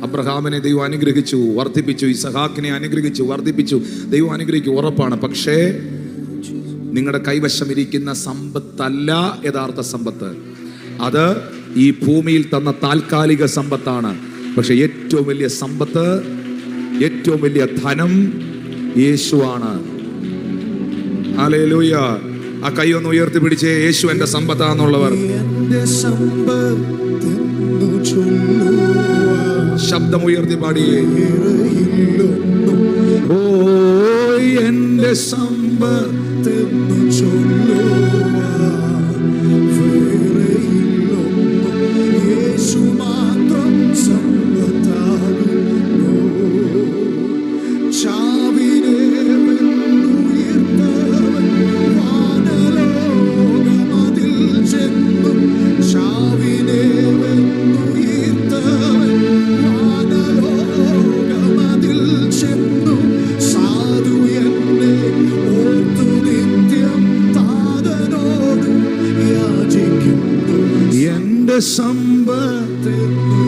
അബ്രഹാമിനെ ദൈവം അനുഗ്രഹിച്ചു, വർദ്ധിപ്പിച്ചു. ഇസഹാക്കിനെ അനുഗ്രഹിച്ചു, വർദ്ധിപ്പിച്ചു. ദൈവം അനുഗ്രഹിക്കും, ഉറപ്പാണ്. പക്ഷേ നിങ്ങളുടെ കൈവശം ഇരിക്കുന്ന സമ്പത്തല്ല യഥാർത്ഥ സമ്പത്ത്. അത് ഈ ഭൂമിയിൽ തന്ന താൽക്കാലിക സമ്പത്താണ്. പക്ഷെ ഏറ്റവും വലിയ സമ്പത്ത്, ഏറ്റവും വലിയ ധനം യേശുവാണ്. ഹല്ലേലൂയ. ആ കൈ ഒന്ന് ഉയർത്തി പിടിച്ചേ, യേശു എന്റെ സമ്പത്താന്നുള്ളവർ ശബ്ദം ഉയർത്തി പാടിയേ. ഓ എന്റെ സമ്പത്തെന്നു യേശു മാത്രം സമ്പത്താകുന്നു. ചാവിനെ ഉയർത്തവൻ വാനലോകമതിൽ ചെന്നു. ചാവിനെ ഉയർത്തവൻ വാനലോകമതിൽ ചെന്നു. സാധു എന്നെ ഓർത്തു നിത്യം താതനോട് യാചിക്കുന്നു. എന്റെ സമ്പത്തെന്നു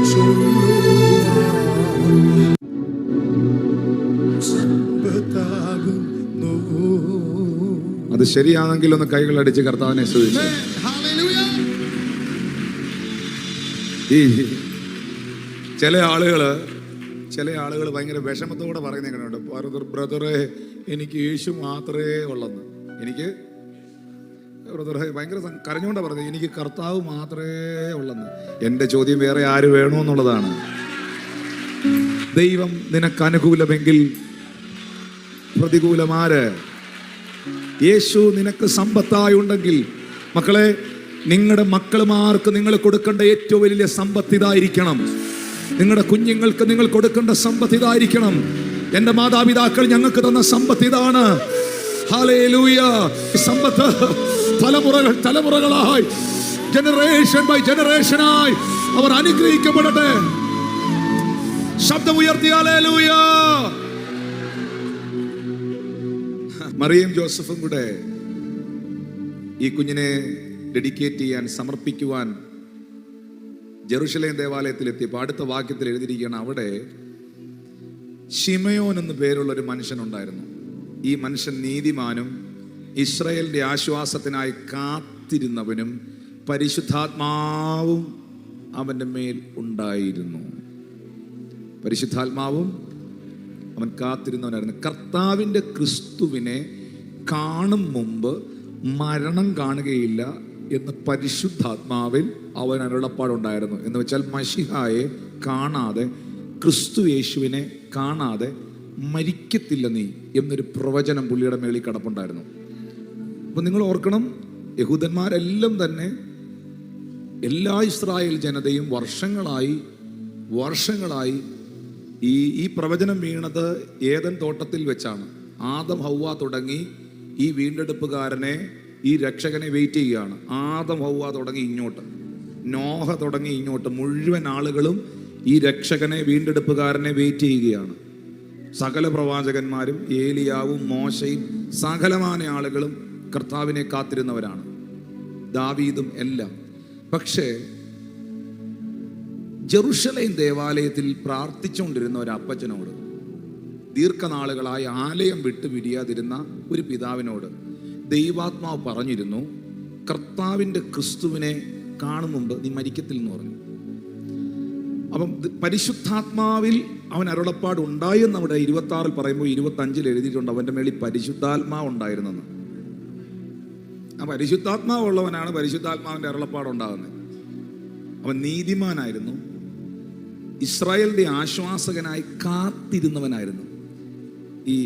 സമ്പത്താകുന്നു. അത് ശരിയാണെങ്കിൽ ഒന്ന് കൈകളടിച്ച് കർത്താവിനെ സ്തുതിച്ചു. ഈ ചില ആളുകൾ ഭയങ്കര വിഷമത്തോടെ പറയുന്ന എങ്ങനെയുണ്ട്, ബ്രദറെ എനിക്ക് യേശു മാത്രമേ ഉള്ളെന്ന്. എനിക്ക് ബ്രദറെ ഭയങ്കര കരഞ്ഞുകൊണ്ടാ പറഞ്ഞത്, എനിക്ക് കർത്താവ് മാത്രമേ ഉള്ളെന്ന്. എൻ്റെ ചോദ്യം വേറെ ആര് വേണമെന്നുള്ളതാണ്. ദൈവം നിനക്ക് അനുകൂലമെങ്കിൽ പ്രതികൂലമാര്? യേശു നിനക്ക് സമ്പത്തായി ഉണ്ടെങ്കിൽ, മക്കളെ, നിങ്ങളുടെ മക്കളുമാർക്ക് നിങ്ങൾ കൊടുക്കേണ്ട ഏറ്റവും വലിയ സമ്പത്ത് ഇതായിരിക്കണം. നിങ്ങളുടെ കുഞ്ഞുങ്ങൾക്ക് നിങ്ങൾ കൊടുക്കേണ്ട സമ്പത്ത് ഇതായിരിക്കണം. എൻ്റെ മാതാപിതാക്കൾ ഞങ്ങൾക്ക് തന്ന സമ്പത്ത് ഇതാണ്. ഹല്ലേലൂയ. സമ്പത്ത് തലമുറകളായി, ജനറേഷൻ ബൈ ജനറേഷനായി അവർ അനുഗ്രഹിക്കപ്പെടട്ടെ. ശബ്ദം ഉയർത്തി ഹല്ലേലൂയ. മറിയയും ജോസഫും കൂടെ ഈ കുഞ്ഞിനെ ഡെഡിക്കേറ്റ് ചെയ്യാൻ, സമർപ്പിക്കുവാൻ ജെറുസലേം ദേവാലയത്തിൽ എത്തിയപ്പോൾ അടുത്ത വാക്യത്തിൽ എഴുതിയിരിക്കുകയാണ്, അവിടെ ശിമയോൻ എന്ന് പേരുള്ള ഒരു മനുഷ്യനുണ്ടായിരുന്നു. ഈ മനുഷ്യൻ നീതിമാനും ഇസ്രായേലിന്റെ ആശ്വാസത്തിനായി കാത്തിരുന്നവനും പരിശുദ്ധാത്മാവും അവൻ്റെ മേൽ ഉണ്ടായിരുന്നു. പരിശുദ്ധാത്മാവും അവൻ കാത്തിരുന്നവനായിരുന്നു. കർത്താവിൻ്റെ ക്രിസ്തുവിനെ കാണും മുമ്പ് മരണം കാണുകയില്ല എന്ന് പരിശുദ്ധാത്മാവിൽ അവൻ അരുളപ്പാടുണ്ടായിരുന്നു. എന്ന് വെച്ചാൽ മശിഹായെ കാണാതെ, ക്രിസ്തു യേശുവിനെ കാണാതെ മരിക്കത്തില്ല നീ എന്നൊരു പ്രവചനം പുള്ളിയുടെ മേളിൽ കിടപ്പുണ്ടായിരുന്നു. അപ്പം നിങ്ങൾ ഓർക്കണം, യഹൂദന്മാരെല്ലാം തന്നെ എല്ലാ ഇസ്രായേൽ ജനതയും വർഷങ്ങളായി ഈ പ്രവചനം വീണത് ഏദൻ തോട്ടത്തിൽ വെച്ചാണ്. ആദം ഹൗവ തുടങ്ങി ഈ വീണ്ടെടുപ്പുകാരനെ, ഈ രക്ഷകനെ വെയിറ്റ് ചെയ്യുകയാണ്. ആദം ഹൗവ തുടങ്ങി ഇങ്ങോട്ട്, നോഹ തുടങ്ങി ഇങ്ങോട്ട്, മുഴുവൻ ആളുകളും ഈ രക്ഷകനെ, വീണ്ടെടുപ്പുകാരനെ വെയിറ്റ് ചെയ്യുകയാണ്. സകല പ്രവാചകന്മാരും, ഏലിയാവും മോശയും സകലമായ ആളുകളും കർത്താവിനെ കാത്തിരുന്നവരാണ്, ദാവീദും എല്ലാം. പക്ഷേ ജെറുസലേം ദേവാലയത്തിൽ പ്രാർത്ഥിച്ചുകൊണ്ടിരുന്ന ഒരു അപ്പച്ചനോട്, ദീർഘനാളുകളായി ആലയം വിട്ടു പിരിയാതിരുന്ന ഒരു പിതാവിനോട് ദൈവാത്മാവ് പറഞ്ഞിരുന്നു, കർത്താവിൻ്റെ ക്രിസ്തുവിനെ കാണും മുമ്പ് നീ മരിക്കത്തില്ലെന്ന് പറഞ്ഞു. അപ്പം പരിശുദ്ധാത്മാവിൽ അവൻ അരുളപ്പാട് ഉണ്ടായെന്ന് അവിടെ 26 പറയുമ്പോൾ 25 എഴുതിയിട്ടുണ്ട്, അവൻ്റെ മേളിൽ പരിശുദ്ധാത്മാവ് ഉണ്ടായിരുന്നെന്ന്. ആ പരിശുദ്ധാത്മാവ് ഉള്ളവനാണ് പരിശുദ്ധാത്മാവിൻ്റെ അരുളപ്പാട് ഉണ്ടാകുന്നത്. അവൻ നീതിമാനായിരുന്നു, ഇസ്രായേലിന്റെ ആശ്വാസകനായി കാത്തിരുന്നവനായിരുന്നു. ഈ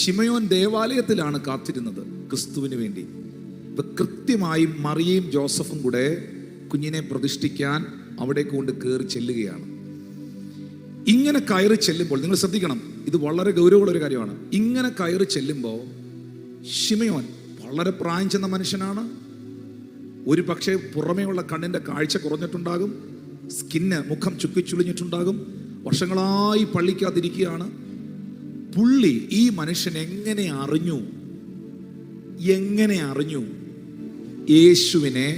ശിമയോൻ ദേവാലയത്തിലാണ് കാത്തിരുന്നത് ക്രിസ്തുവിന് വേണ്ടി. ഇപ്പൊ കൃത്യമായി മറിയയും ജോസഫും കൂടെ കുഞ്ഞിനെ പ്രതിഷ്ഠിക്കാൻ അവിടേക്ക് കൊണ്ട് കയറി ചെല്ലുകയാണ്. ഇങ്ങനെ കയറി ചെല്ലുമ്പോൾ നിങ്ങൾ ശ്രദ്ധിക്കണം, ഇത് വളരെ ഗൗരവമുള്ളൊരു കാര്യമാണ്. ഇങ്ങനെ കയറി ചെല്ലുമ്പോൾ ശിമയോൻ വളരെ പ്രായം ചെന്ന മനുഷ്യനാണ്. ഒരു പക്ഷേ പുറമേയുള്ള കണ്ണിന്റെ കാഴ്ച കുറഞ്ഞിട്ടുണ്ടാകും, മുഖം ചുക്കിച്ചുളിഞ്ഞിട്ടുണ്ടാകും, വർഷങ്ങളായി പള്ളിക്കകത്തിരിക്കുകയാണ്. പുള്ളി ഈ മനുഷ്യൻ എങ്ങനെ അറിഞ്ഞു യേശുവിനെ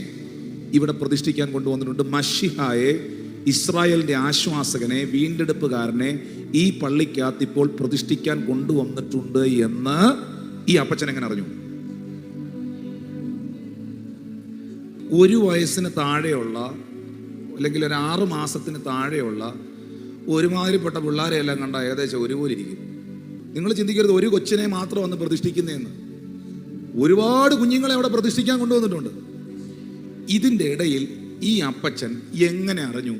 ഇവിടെ പ്രതിഷ്ഠിക്കാൻ കൊണ്ടുവന്നിട്ടുണ്ട്? മശിഹായെ, ഇസ്രായേലിന്റെ ആശ്വാസകനെ, വീണ്ടെടുപ്പുകാരനെ ഈ പള്ളിക്കകത്ത് ഇപ്പോൾ പ്രതിഷ്ഠിക്കാൻ കൊണ്ടുവന്നിട്ടുണ്ട് എന്ന് ഈ അപ്പച്ചൻ എങ്ങനെ അറിഞ്ഞു? ഒരു വയസ്സിന് താഴെയുള്ള, അല്ലെങ്കിൽ ഒരു 6 മാസത്തിന് താഴെയുള്ള ഒരുമാതിരിപ്പെട്ട പിള്ളേരെയെല്ലാം കണ്ട ഏകദേശം ഒരുപോലെ ഇരിക്കും. നിങ്ങൾ ചിന്തിക്കരുത് ഒരു കൊച്ചിനെ മാത്രം വന്ന് പ്രതിഷ്ഠിക്കുന്നതെന്ന്. ഒരുപാട് കുഞ്ഞുങ്ങളെ അവിടെ പ്രതിഷ്ഠിക്കാൻ കൊണ്ടുവന്നിട്ടുണ്ട്. ഇതിൻ്റെ ഇടയിൽ ഈ അപ്പച്ചൻ എങ്ങനെ അറിഞ്ഞു?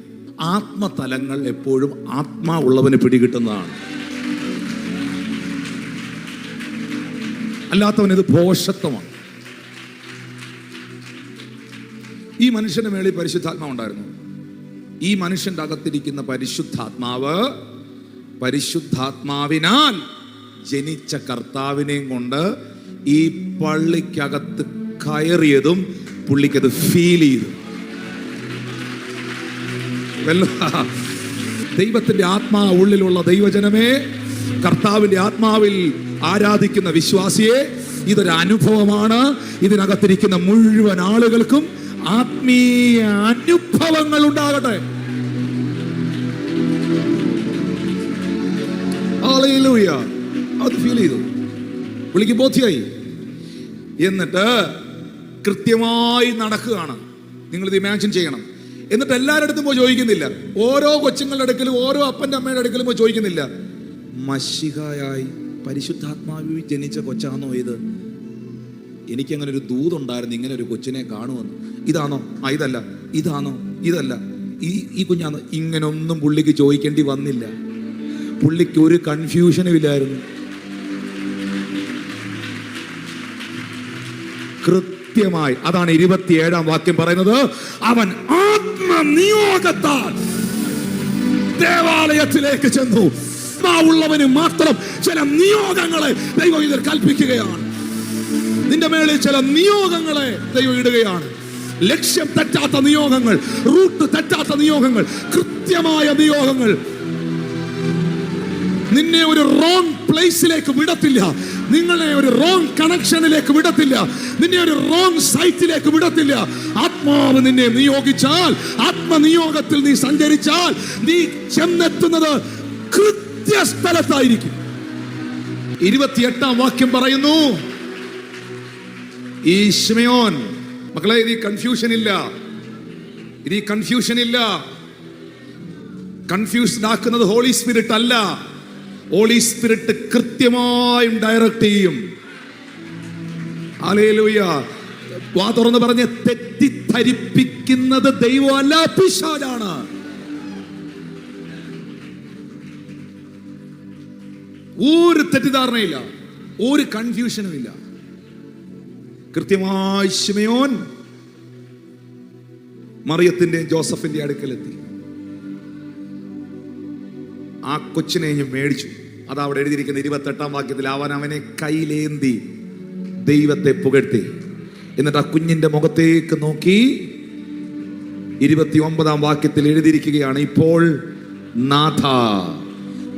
ആത്മതലങ്ങൾ എപ്പോഴും ആത്മാവുള്ളവന് പിടികിട്ടുന്നതാണ്, അല്ലാത്തവൻ ഇത് ഭോഷത്വമാണ്. ഈ മനുഷ്യന്റെ മേളിൽ പരിശുദ്ധാത്മാവ് ഉണ്ടായിരുന്നു. ഈ മനുഷ്യന്റെ അകത്തിരിക്കുന്ന പരിശുദ്ധാത്മാവിനാൽ ജനിച്ച കർത്താവിനെയും കൊണ്ട് ഈ പള്ളിക്കകത്ത് കയറിയതും പുള്ളിക്കത് ഫീൽ ചെയ്തു. ദൈവത്തിന്റെ ആത്മാവ് ഉള്ളിലുള്ള ദൈവജനമേ, കർത്താവിന്റെ ആത്മാവിൽ ആരാധിക്കുന്ന വിശ്വാസിയെ, ഇതൊരു അനുഭവമാണ്. ഇതിനകത്തിരിക്കുന്ന മുഴുവൻ ആളുകൾക്കും ആത്മീയ അനുഭവങ്ങൾ ഉണ്ടാകട്ടെ. ഹല്ലേലൂയ. അത് ഫീൽ ചെയ്തു, പുള്ളിക്ക് ബോധ്യമായി. എന്നിട്ട് കൃത്യമായി നടക്കുകയാണ്. നിങ്ങളിത് ഇമാജിൻ ചെയ്യണം. എന്നിട്ട് എല്ലാവരുടെ അടുത്തും പോയി ചോദിക്കുന്നില്ല, ഓരോ കൊച്ചുങ്ങളുടെ അടുക്കലും ഓരോ അപ്പൻ്റെ അമ്മയുടെ അടുക്കലും പോയി ചോദിക്കുന്നില്ല, മശിഹായായി പരിശുദ്ധാത്മാവിൽ ജനിച്ച കൊച്ചാണോ ഇത്? എനിക്കങ്ങനെ ഒരു ദൂതുണ്ടായിരുന്നു, ഇങ്ങനെ ഒരു കൊച്ചിനെ കാണുമെന്ന്. ഇതാണോ? ഇതല്ല. ഇതാണോ? ഇതല്ല. ഈ കുഞ്ഞാണോ? ഇങ്ങനൊന്നും പുള്ളിക്ക് ചോദിക്കേണ്ടി വന്നില്ല. പുള്ളിക്ക് ഒരു കൺഫ്യൂഷനും ഇല്ലായിരുന്നു. കൃത്യമായി. അതാണ് 27-ാം വാക്യം പറയുന്നത്, അവൻ ആത്മനിയോഗത്താൽ ദേവാലയത്തിലേക്ക് ചെന്നു. ഉള്ളവന് മാത്രം ചില നിയോഗങ്ങളെ ദൈവം ഇതിൽ കൽപ്പിക്കുകയാണ്. നിന്റെ മേളിൽ ചില നിയോഗങ്ങളെ ദൈവം ഇടുകയാണ്. ലക്ഷ്യം തെറ്റാത്ത നിയോഗങ്ങൾ, റൂട്ട് തെറ്റാത്ത നിയോഗങ്ങൾ, കൃത്യമായ നിയോഗങ്ങൾ. നിന്നെ ഒരു റോങ് പ്ലേസിലേക്ക് വിടത്തില്ല, നിങ്ങളെ ഒരു റോങ് കണക്ഷനിലേക്ക് വിടത്തില്ല, നിന്നെ ഒരു റോങ് സൈറ്റിലേക്ക് വിടത്തില്ല. ആത്മാവ് നിന്നെ നിയോഗിച്ചാൽ, ആത്മനിയോഗത്തിൽ നീ സഞ്ചരിച്ചാൽ, നീ ചെന്നെത്തുന്നത് കൃത്യസ്ഥലത്തായിരിക്കും. 28-ാം വാക്യം പറയുന്നു, ഈ ശിമയോൻ, മക്കളെ, ഇത് കൺഫ്യൂഷൻ ഇല്ല. കൺഫ്യൂസ്ഡ് ആക്കുന്നത് ഹോളി സ്പിരിറ്റ് അല്ല. ഹോളി സ്പിരിറ്റ് കൃത്യമായും ഡയറക്റ്റ് ചെയ്യും. ഹല്ലേലൂയ. വാ തുറന്ന് പറഞ്ഞ്, തെറ്റിദ്ധരിപ്പിക്കുന്നത് ദൈവമല്ല, പിശാചാണ്. ഒരു തെറ്റിദ്ധാരണയില്ല, ഒരു കൺഫ്യൂഷനും ഇല്ല. കൃത്യമായി ശിമയോൻ മറിയത്തിന്റെ ജോസഫിന്റെ അടുക്കലെത്തി. ആ കൊച്ചിനെയും മേടിച്ചു. അതാ അവിടെ എഴുതിയിരിക്കുന്ന 28-ാം വാക്യത്തിൽ, അവൻ അവനെ കയ്യിലേന്തി ദൈവത്തെ പുകഴ്ത്തി. എന്നിട്ട് ആ കുഞ്ഞിന്റെ മുഖത്തേക്ക് നോക്കി 29-ാം വാക്യത്തിൽ എഴുതിയിരിക്കുകയാണ്, ഇപ്പോൾ നാഥ,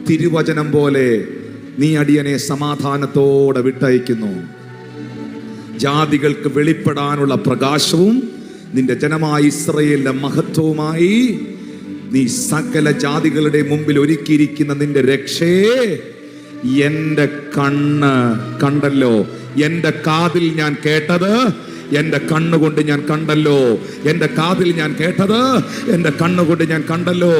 തിരുവചനം പോലെ നീ അടിയനെ സമാധാനത്തോടെ വിട്ടയക്കുന്നു. ജാതികൾക്ക് വെളിപ്പെടാനുള്ള പ്രകാശവും നിന്റെ ജനമായ ഇസ്രായേലിന്റെ മഹത്വവുമായി നീ സകല ജാതികളുടെ മുമ്പിൽ ഒരുക്കിയിരിക്കുന്ന നിന്റെ രക്ഷയെ എന്റെ കണ്ണ് കണ്ടല്ലോ, എന്റെ കാതിൽ ഞാൻ കേട്ടത് എന്റെ കണ്ണുകൊണ്ട് ഞാൻ കണ്ടല്ലോ, എന്റെ കാതിൽ ഞാൻ കേട്ടത് എന്റെ കണ്ണുകൊണ്ട് ഞാൻ കണ്ടല്ലോ.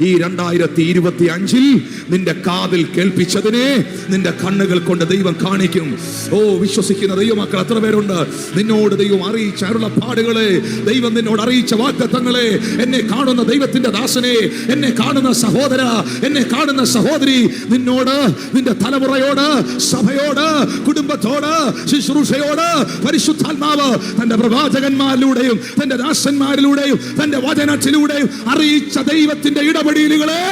ഈ 2025 നിന്റെ കാതിൽ കേൾപ്പിച്ചതിനെ നിന്റെ കണ്ണുകൾ കൊണ്ട് ദൈവം കാണിക്കും. ഓ, വിശ്വസിക്കുന്ന ദൈവമക്കൾ എത്ര പേരുണ്ട്? നിന്നോട് ദൈവം അറിയിച്ച അരുളപ്പാടുകളെ, ദൈവം നിന്നോട് അറിയിച്ച വാഗ്ദത്തങ്ങളെ, എന്നെ കാണുന്ന ദൈവത്തിന്റെ ദാസനെ, എന്നെ കാണുന്ന സഹോദര, എന്നെ കാണുന്ന സഹോദരി, നിന്നോട്, നിന്റെ തലമുറയോട്, സഭയോട്, കുടുംബത്തോട്, ശുശ്രൂഷയോട് പരിശുദ്ധാത്മാവ് തന്റെ പ്രവാചകന്മാരിലൂടെയും തന്റെ ദാസന്മാരിലൂടെയും തന്റെ വചനത്തിലൂടെയും അറിയിച്ച ദൈവത്തിന്റെ ഇടപെടലുകളെ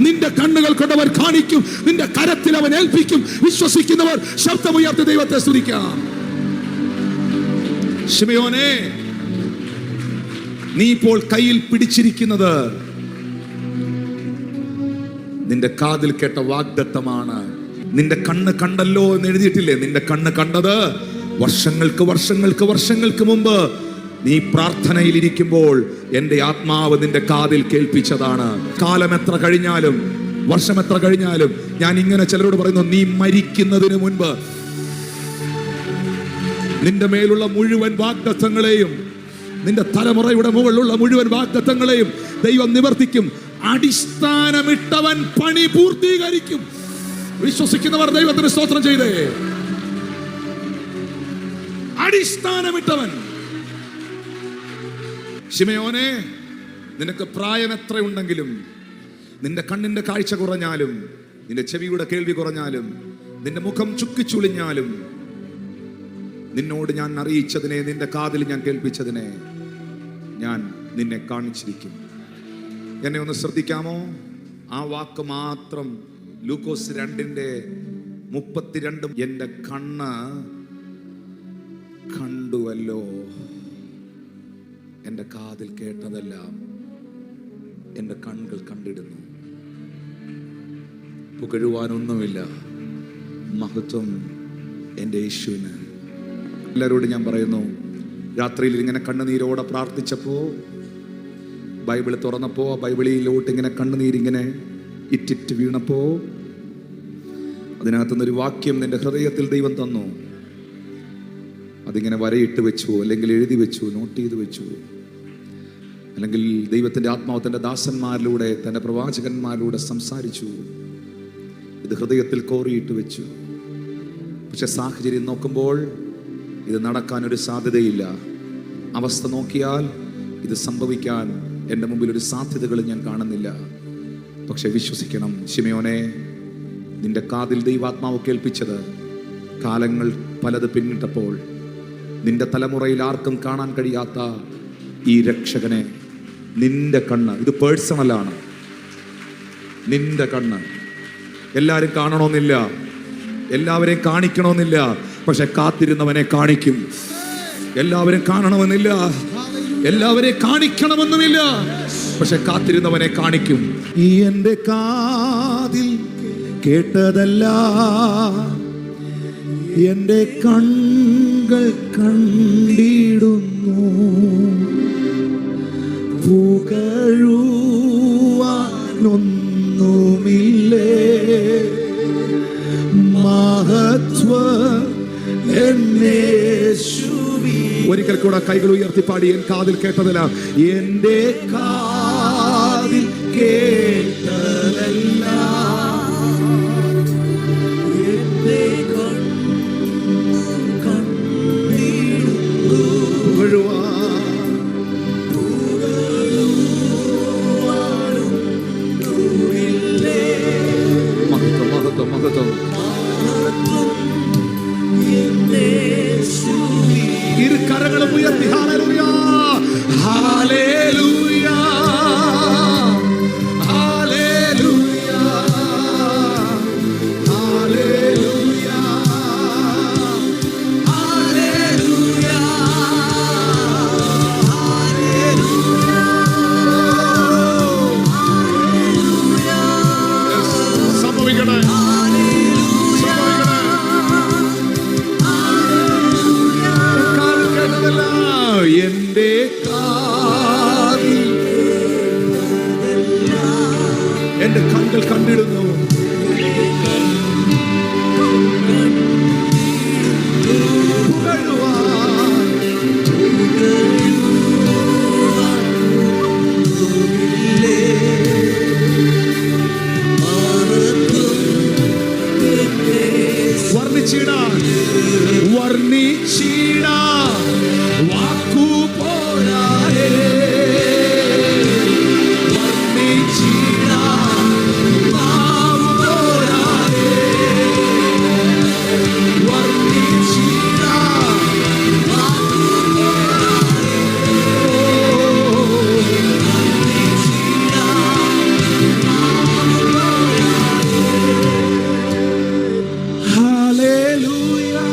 നിന്റെ കണ്ണുകൾ കൊണ്ടവൻ കാണിക്കും, നിന്റെ കരത്തിൽ അവൻ ഏൽപ്പിക്കും. വിശ്വസിക്കുന്നവർ ശബ്ദമുയർത്തി ദൈവത്തെ സ്തുതിക്കാം. ശിമയോനെ, നീ ഇപ്പോൾ കയ്യിൽ പിടിച്ചിരിക്കുന്നത് നിന്റെ കാതിൽ കേട്ട വാഗ്ദത്തമാണ്. നിന്റെ കണ്ണ് കണ്ടല്ലോ എന്ന് എഴുതിയിട്ടില്ലേ? നിന്റെ കണ്ണ് കണ്ടത് വർഷങ്ങൾക്ക് മുമ്പ് നീ പ്രാർത്ഥനയിൽ ഇരിക്കുമ്പോൾ എന്റെ ആത്മാവ് നിന്റെ കാതിൽ കേൾപ്പിച്ചതാണ്. കാലം എത്ര കഴിഞ്ഞാലും, വർഷം എത്ര കഴിഞ്ഞാലും, ഞാൻ ഇങ്ങനെ ചിലരോട് പറയുന്നു, നീ മരിക്കുന്നതിന് മുൻപ് നിന്റെ മേലുള്ള മുഴുവൻ വാഗ്ദത്തങ്ങളെയും, നിന്റെ തലമുറയുടെ മുകളിലുള്ള മുഴുവൻ വാഗ്ദത്തങ്ങളെയും ദൈവം നിവർത്തിക്കും. അടിസ്ഥാനമിട്ടവൻ പണി പൂർത്തീകരിക്കും. വിശ്വസിക്കുന്നവർ ദൈവത്തിന് സ്തോത്രം ചെയ്തേ. അടിസ്ഥാനമിട്ടവൻ. ശിമയോനെ, നിനക്ക് പ്രായം എത്രയുണ്ടെങ്കിലും, നിന്റെ കണ്ണിന്റെ കാഴ്ച കുറഞ്ഞാലും, നിന്റെ ചെവിയുടെ കേൾവി കുറഞ്ഞാലും, നിന്റെ മുഖം ചുക്കിച്ചുളിഞ്ഞാലും, നിന്നോട് ഞാൻ അറിയിച്ചതിനെ, നിന്റെ കാതിൽ ഞാൻ കേൾപ്പിച്ചതിനെ ഞാൻ നിന്നെ കാണിച്ചിരിക്കും. എന്നെ ഒന്ന് ശ്രദ്ധിക്കാമോ? ആ വാക്ക് മാത്രം ലൂക്കോസ് 2:32, എന്റെ കണ്ണ് കണ്ടുവല്ലോ, എന്റെ കാതിൽ കേട്ടതെല്ലാം എന്റെ കണ്ണുകൾ കണ്ടിടുന്നു. പുകഴുവാനൊന്നുമില്ല, മഹത്വം എൻ്റെ യേശുവിന്. എല്ലാവരോടും ഞാൻ പറയുന്നു, രാത്രിയിൽ ഇങ്ങനെ കണ്ണുനീരോടെ പ്രാർത്ഥിച്ചപ്പോ, ബൈബിൾ തുറന്നപ്പോ, ബൈബിളിലോട്ട് ഇങ്ങനെ കണ്ണുനീരിങ്ങനെ ഇറ്റിറ്റ് വീണപ്പോ, അതിനകത്തുനിന്നൊരു വാക്യം നിന്റെ ഹൃദയത്തിൽ ദൈവം തന്നു. അതിങ്ങനെ വരയിട്ട് വെച്ചു, അല്ലെങ്കിൽ എഴുതി വെച്ചു, നോട്ട് ചെയ്ത് വെച്ചു, അല്ലെങ്കിൽ ദൈവത്തിന്റെ ആത്മാവ് തന്റെ ദാസന്മാരിലൂടെ, തന്റെ പ്രവാചകന്മാരിലൂടെ സംസാരിച്ചു. ഇത് ഹൃദയത്തിൽ കോറിയിട്ട് വെച്ചു. പക്ഷെ സാഹചര്യം നോക്കുമ്പോൾ ഇത് നടക്കാനൊരു സാധ്യതയില്ല. അവസ്ഥ നോക്കിയാൽ ഇത് സംഭവിക്കാൻ എൻ്റെ മുമ്പിൽ ഒരു സാധ്യതകളും ഞാൻ കാണുന്നില്ല. പക്ഷെ വിശ്വസിക്കണം ശിമയോനെ, നിന്റെ കാതിൽ ദൈവാത്മാവ് കേൾപ്പിച്ചത് കാലങ്ങൾ പലത് പിന്നിട്ടപ്പോൾ നിന്റെ തലമുറയിൽ ആർക്കും കാണാൻ കഴിയാത്ത ഈ രക്ഷകനെ, നിന്റെ കണ്ണ്, ഇത് പേഴ്സണലാണ്, നിന്റെ കണ്ണ് എല്ലാവരും കാണണമെന്നില്ല, എല്ലാവരെയും കാണിക്കണമെന്നില്ല, പക്ഷെ കാത്തിരുന്നവനെ കാണിക്കും. എല്ലാവരും കാണണമെന്നില്ല, എല്ലാവരെയും കാണിക്കണമെന്നുമില്ല, പക്ഷെ കാത്തിരുന്നവനെ കാണിക്കും. ഈ എൻ്റെ കാതിൽ കേട്ടതല്ല, എൻ്റെ കണ്ണുകൾ കണ്ടിടുന്നു. പുകഴുവാനൊന്നുമില്ലേ, മഹത്വം എന്നേശുവേ. ഒരിക്കൽ കൂടെ കൈകൾ ഉയർത്തി പാടി, എൻ കാതിൽ കേട്ടതല്ല, എൻ്റെ കാതിൽ കേട്ടതല്ല, എൻ്റെ കണ്ടിടുന്നു. മഹത്വം മഹത്വം മഹത്വം. വർണ്ണിച്ചിടാൻ വാക്കു പോരായേ. വർണ്ണിച്ചിടാൻ നാവ് പോരായേ. വർണ്ണിച്ചിടാൻ വാക്കു പോരായേ. Hallelujah.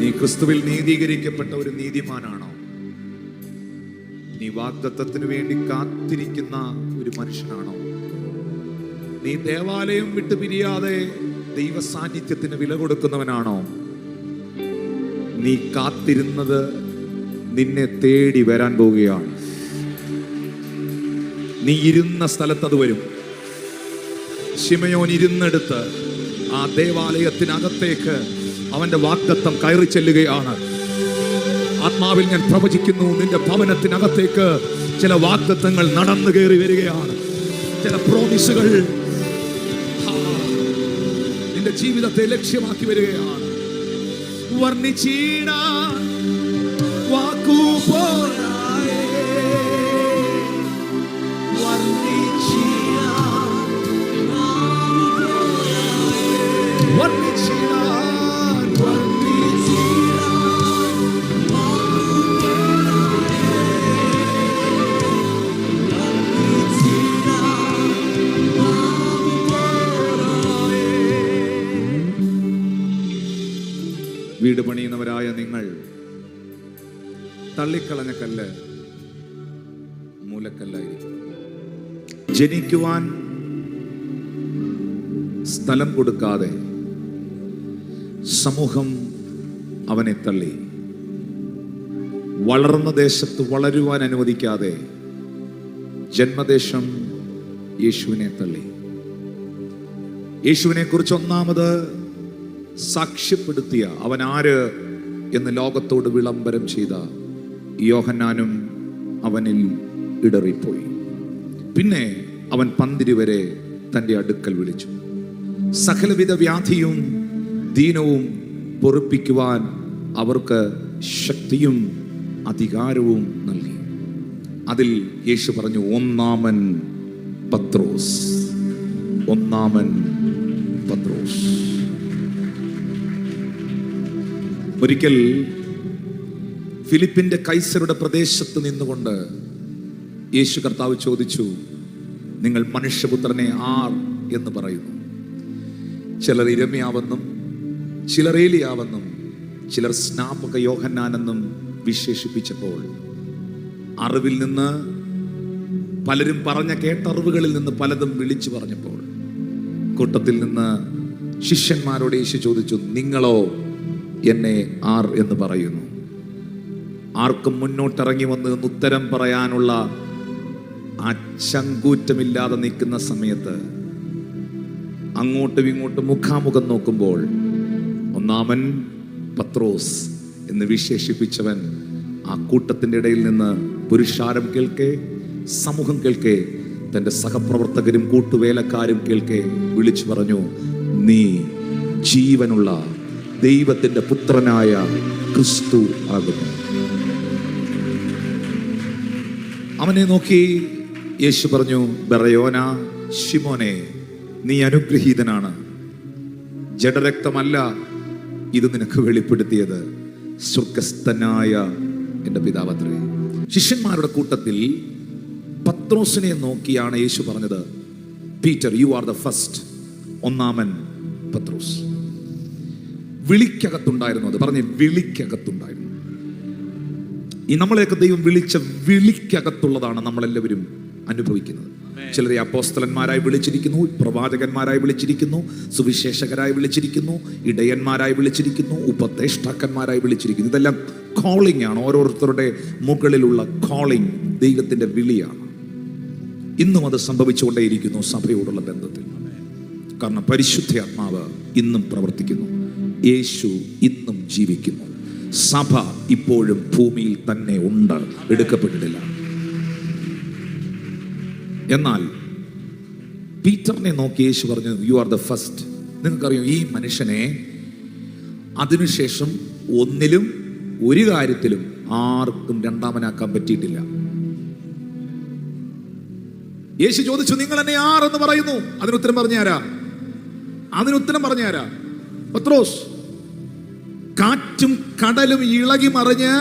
നീ ക്രിസ്തുവിൽ നീതീകരിക്കപ്പെട്ട ഒരു നീതിമാനാണോ? നീ വാഗ്ദത്തത്തിന് വേണ്ടി കാത്തിരിക്കുന്ന ഒരു മനുഷ്യനാണോ? നീ ദേവാലയം വിട്ടു പിരിയാതെ ദൈവ സാന്നിധ്യത്തിന് വില കൊടുക്കുന്നവനാണോ? നീ കാത്തിരുന്നത് നിന്നെ തേടി വരാൻ പോവുകയാണ്. നീ ഇരുന്ന സ്ഥലത്ത് അത് വരും. ശിമയോൻ ഇരുന്നെടുത്ത് ആ ദേവാലയത്തിനകത്തേക്ക് അവന്റെ വാഗ്ദത്തം കയറി ചെല്ലുകയാണ്. ആത്മാവിൽ ഞാൻ പ്രവചിക്കുന്നു, നിന്റെ ഭവനത്തിനകത്തേക്ക് ചില വാഗ്ദത്തങ്ങൾ നടന്നു കയറി വരികയാണ്. ചില പ്രോമിസുകൾ നിന്റെ ജീവിതത്തെ ലക്ഷ്യമാക്കി വരികയാണ്. വർണ്ണിച്ചിടാൻ വാക്കു പോരായേ. വർണ്ണിച്ചിടാൻ വീട് പണിയുന്നവരായ നിങ്ങൾ തള്ളിക്കളഞ്ഞ കല്ല് മൂലക്കല്ലായിരിക്കും. ജനിക്കുവാൻ സ്ഥലം കൊടുക്കാതെ സമൂഹം അവനെ തള്ളി. വളർന്ന ദേശത്ത് വളരുവാൻ അനുവദിക്കാതെ ജന്മദേശം യേശുവിനെ തള്ളി. യേശുവിനെ കുറിച്ച് ഒന്നാമത് സാക്ഷ്യപ്പെടുത്തിയ, അവൻ ആര് എന്ന് ലോകത്തോട് വിളംബരം ചെയ്ത യോഹന്നാനും അവനിൽ ഇടറിപ്പോയി. പിന്നെ അവൻ പന്തിരി വരെ തൻ്റെ അടുക്കൽ വിളിച്ചു. സകലവിധ വ്യാധിയും ദീനവും പൊറുപ്പിക്കുവാൻ അവർക്ക് ശക്തിയും അധികാരവും നൽകി. അതിൽ യേശു പറഞ്ഞു, ഒന്നാമൻ പത്രോസ്. ഒരിക്കൽ ഫിലിപ്പിന്റെ കൈസരുടെ പ്രദേശത്ത് നിന്നുകൊണ്ട് യേശു കർത്താവ് ചോദിച്ചു, നിങ്ങൾ മനുഷ്യപുത്രനെ ആർ എന്ന് പറയുന്നു? ചിലർ ഇരമ്യാവെന്നും ചിലർ ഏലിയാവെന്നും ചിലർ സ്നാപക യോഹന്നാനെന്നും വിശേഷിപ്പിച്ചപ്പോൾ, അറിവിൽ നിന്ന് പലരും പറഞ്ഞ കേട്ടറിവുകളിൽ നിന്ന് പലതും വിളിച്ചു പറഞ്ഞപ്പോൾ, കൂട്ടത്തിൽ നിന്ന് ശിഷ്യന്മാരോട് യേശു ചോദിച്ചു, നിങ്ങളോ എന്നെ ആർ എന്ന് പറയുന്നു? ആർക്കും മുന്നോട്ടിറങ്ങി വന്ന് ഉത്തരം പറയാനുള്ള ആ ചങ്കൂറ്റമില്ലാതെ നിൽക്കുന്ന സമയത്ത് അങ്ങോട്ടും ഇങ്ങോട്ടും മുഖാമുഖം നോക്കുമ്പോൾ ഒന്നാമൻ പത്രോസ് എന്ന് വിശേഷിപ്പിച്ചവൻ ആ കൂട്ടത്തിൻ്റെ ഇടയിൽ നിന്ന് പുരുഷാരം കേൾക്കെ, സമൂഹം കേൾക്കെ, തൻ്റെ സഹപ്രവർത്തകരും കൂട്ടുവേലക്കാരും കേൾക്കെ വിളിച്ചു പറഞ്ഞു, നീ ജീവനുള്ള ദൈവത്തിൻ്റെ പുത്രനായ ക്രിസ്തു ആകുന്നു. അവനെ നോക്കി യേശു പറഞ്ഞു, ബറയോന ശിമോനെ, നീ അനുഗ്രഹീതനാണ്. ജഡരക്തമല്ല ഇത് നിനക്ക് വെളിപ്പെടുത്തിയത്, സ്വർഗസ്ഥനായ എൻ്റെ പിതാവത്രേ. ശിഷ്യന്മാരുടെ കൂട്ടത്തിൽ പത്രോസിനെ നോക്കിയാണ് യേശു പറഞ്ഞത്, Peter, you are the first. ഒന്നാമൻ പത്രോസ്. വിളിക്കകത്തുണ്ടായിരുന്നു. അത് പറഞ്ഞ് വിളിക്കകത്തുണ്ടായിരുന്നു. ഈ നമ്മളെയൊക്കെ ദൈവം വിളിച്ച വിളിക്കകത്തുള്ളതാണ് നമ്മളെല്ലാവരും അനുഭവിക്കുന്നത്. ചിലരെ അപ്പോസ്തലന്മാരായി വിളിച്ചിരിക്കുന്നു, പ്രവാചകന്മാരായി വിളിച്ചിരിക്കുന്നു, സുവിശേഷകരായി വിളിച്ചിരിക്കുന്നു, ഇടയന്മാരായി വിളിച്ചിരിക്കുന്നു, ഉപദേഷ്ടാക്കന്മാരായി വിളിച്ചിരിക്കുന്നു. ഇതെല്ലാം കോളിംഗ് ആണ്. ഓരോരുത്തരുടെ മുകളിലുള്ള കോളിംഗ് ദൈവത്തിൻ്റെ വിളിയാണ്. ഇന്നും അത് സംഭവിച്ചുകൊണ്ടേയിരിക്കുന്നു സഭയോടുള്ള ബന്ധത്തിൽ. കാരണം പരിശുദ്ധാത്മാവ് ഇന്നും പ്രവർത്തിക്കുന്നു. യേശു ഇന്നും ജീവിക്കുന്നു. സഭ ഇപ്പോഴും ഭൂമിയിൽ തന്നെ ഉണ്ട്, എടുക്കപ്പെട്ടിട്ടില്ല. എന്നാൽ പീറ്ററിനെ നോക്കി യേശു പറഞ്ഞു, യു ആർ ദ ഫസ്റ്റ്. നിങ്ങൾക്കറിയാം, ഈ മനുഷ്യനെ അതിനുശേഷം ഒന്നിലും ഒരു കാര്യത്തിലും ആർക്കും രണ്ടാമനാക്കാൻ പറ്റിയിട്ടില്ല. യേശു ചോദിച്ചു, നിങ്ങൾ എന്നെ ആരെന്ന് പറയുന്നു? അതിനുത്തരം പറഞ്ഞാരാ? പത്രോസ്. കാറ്റും കടലും ഇളകി മറിഞ്ഞ്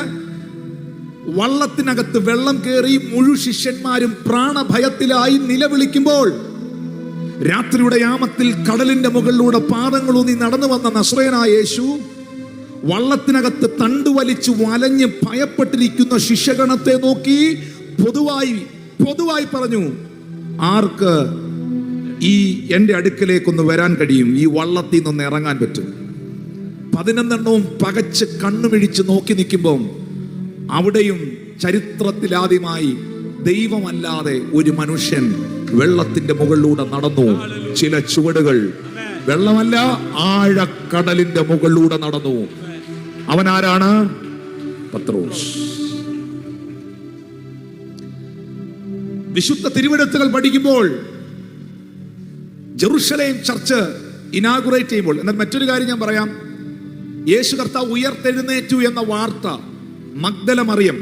വള്ളത്തിനകത്ത് വെള്ളം കയറി മുഴുവൻ ശിഷ്യന്മാരും പ്രാണഭയത്തിലായി നിലവിളിക്കുമ്പോൾ, രാത്രിയുടെ യാമത്തിൽ കടലിന്റെ മുകളിലൂടെ പാദങ്ങളൂന്നി നടന്നു വന്ന നസ്രയനായ യേശു വള്ളത്തിനകത്ത് തണ്ടുവലിച്ചു വലഞ്ഞ് ഭയപ്പെട്ടിരിക്കുന്ന ശിഷ്യഗണത്തെ നോക്കി പൊതുവായി പറഞ്ഞു, ആർക്ക് ഈ എൻ്റെ അടുക്കലേക്കൊന്ന് വരാൻ കഴിയും? ഈ വള്ളത്തിൽ നിന്ന് ഇറങ്ങാൻ പറ്റും? 11 പകച്ച് കണ്ണുമിഴിച്ച് നോക്കി നിൽക്കുമ്പോൾ അവിടെയും ചരിത്രത്തിലാദ്യമായി ദൈവമല്ലാതെ ഒരു മനുഷ്യൻ വെള്ളത്തിന്റെ മുകളിലൂടെ നടന്നു. ചില ചുവടുകൾ, വെള്ളമല്ല, ആഴക്കടലിന്റെ മുകളിലൂടെ നടന്നു. അവൻ ആരാണ്? പത്രോസ്. വിശുദ്ധ തിരുവെഴുത്തുകൾ പഠിക്കുമ്പോൾ, ജെറുസലേം ചർച്ച് ഇനാഗുറേറ്റ് ചെയ്യുമ്പോൾ, എന്നാൽ മറ്റൊരു കാര്യം ഞാൻ പറയാം, യേശു കർത്താവ് ഉയർത്തെഴുന്നേറ്റു എന്ന വാർത്ത മഗ്ദല മറിയം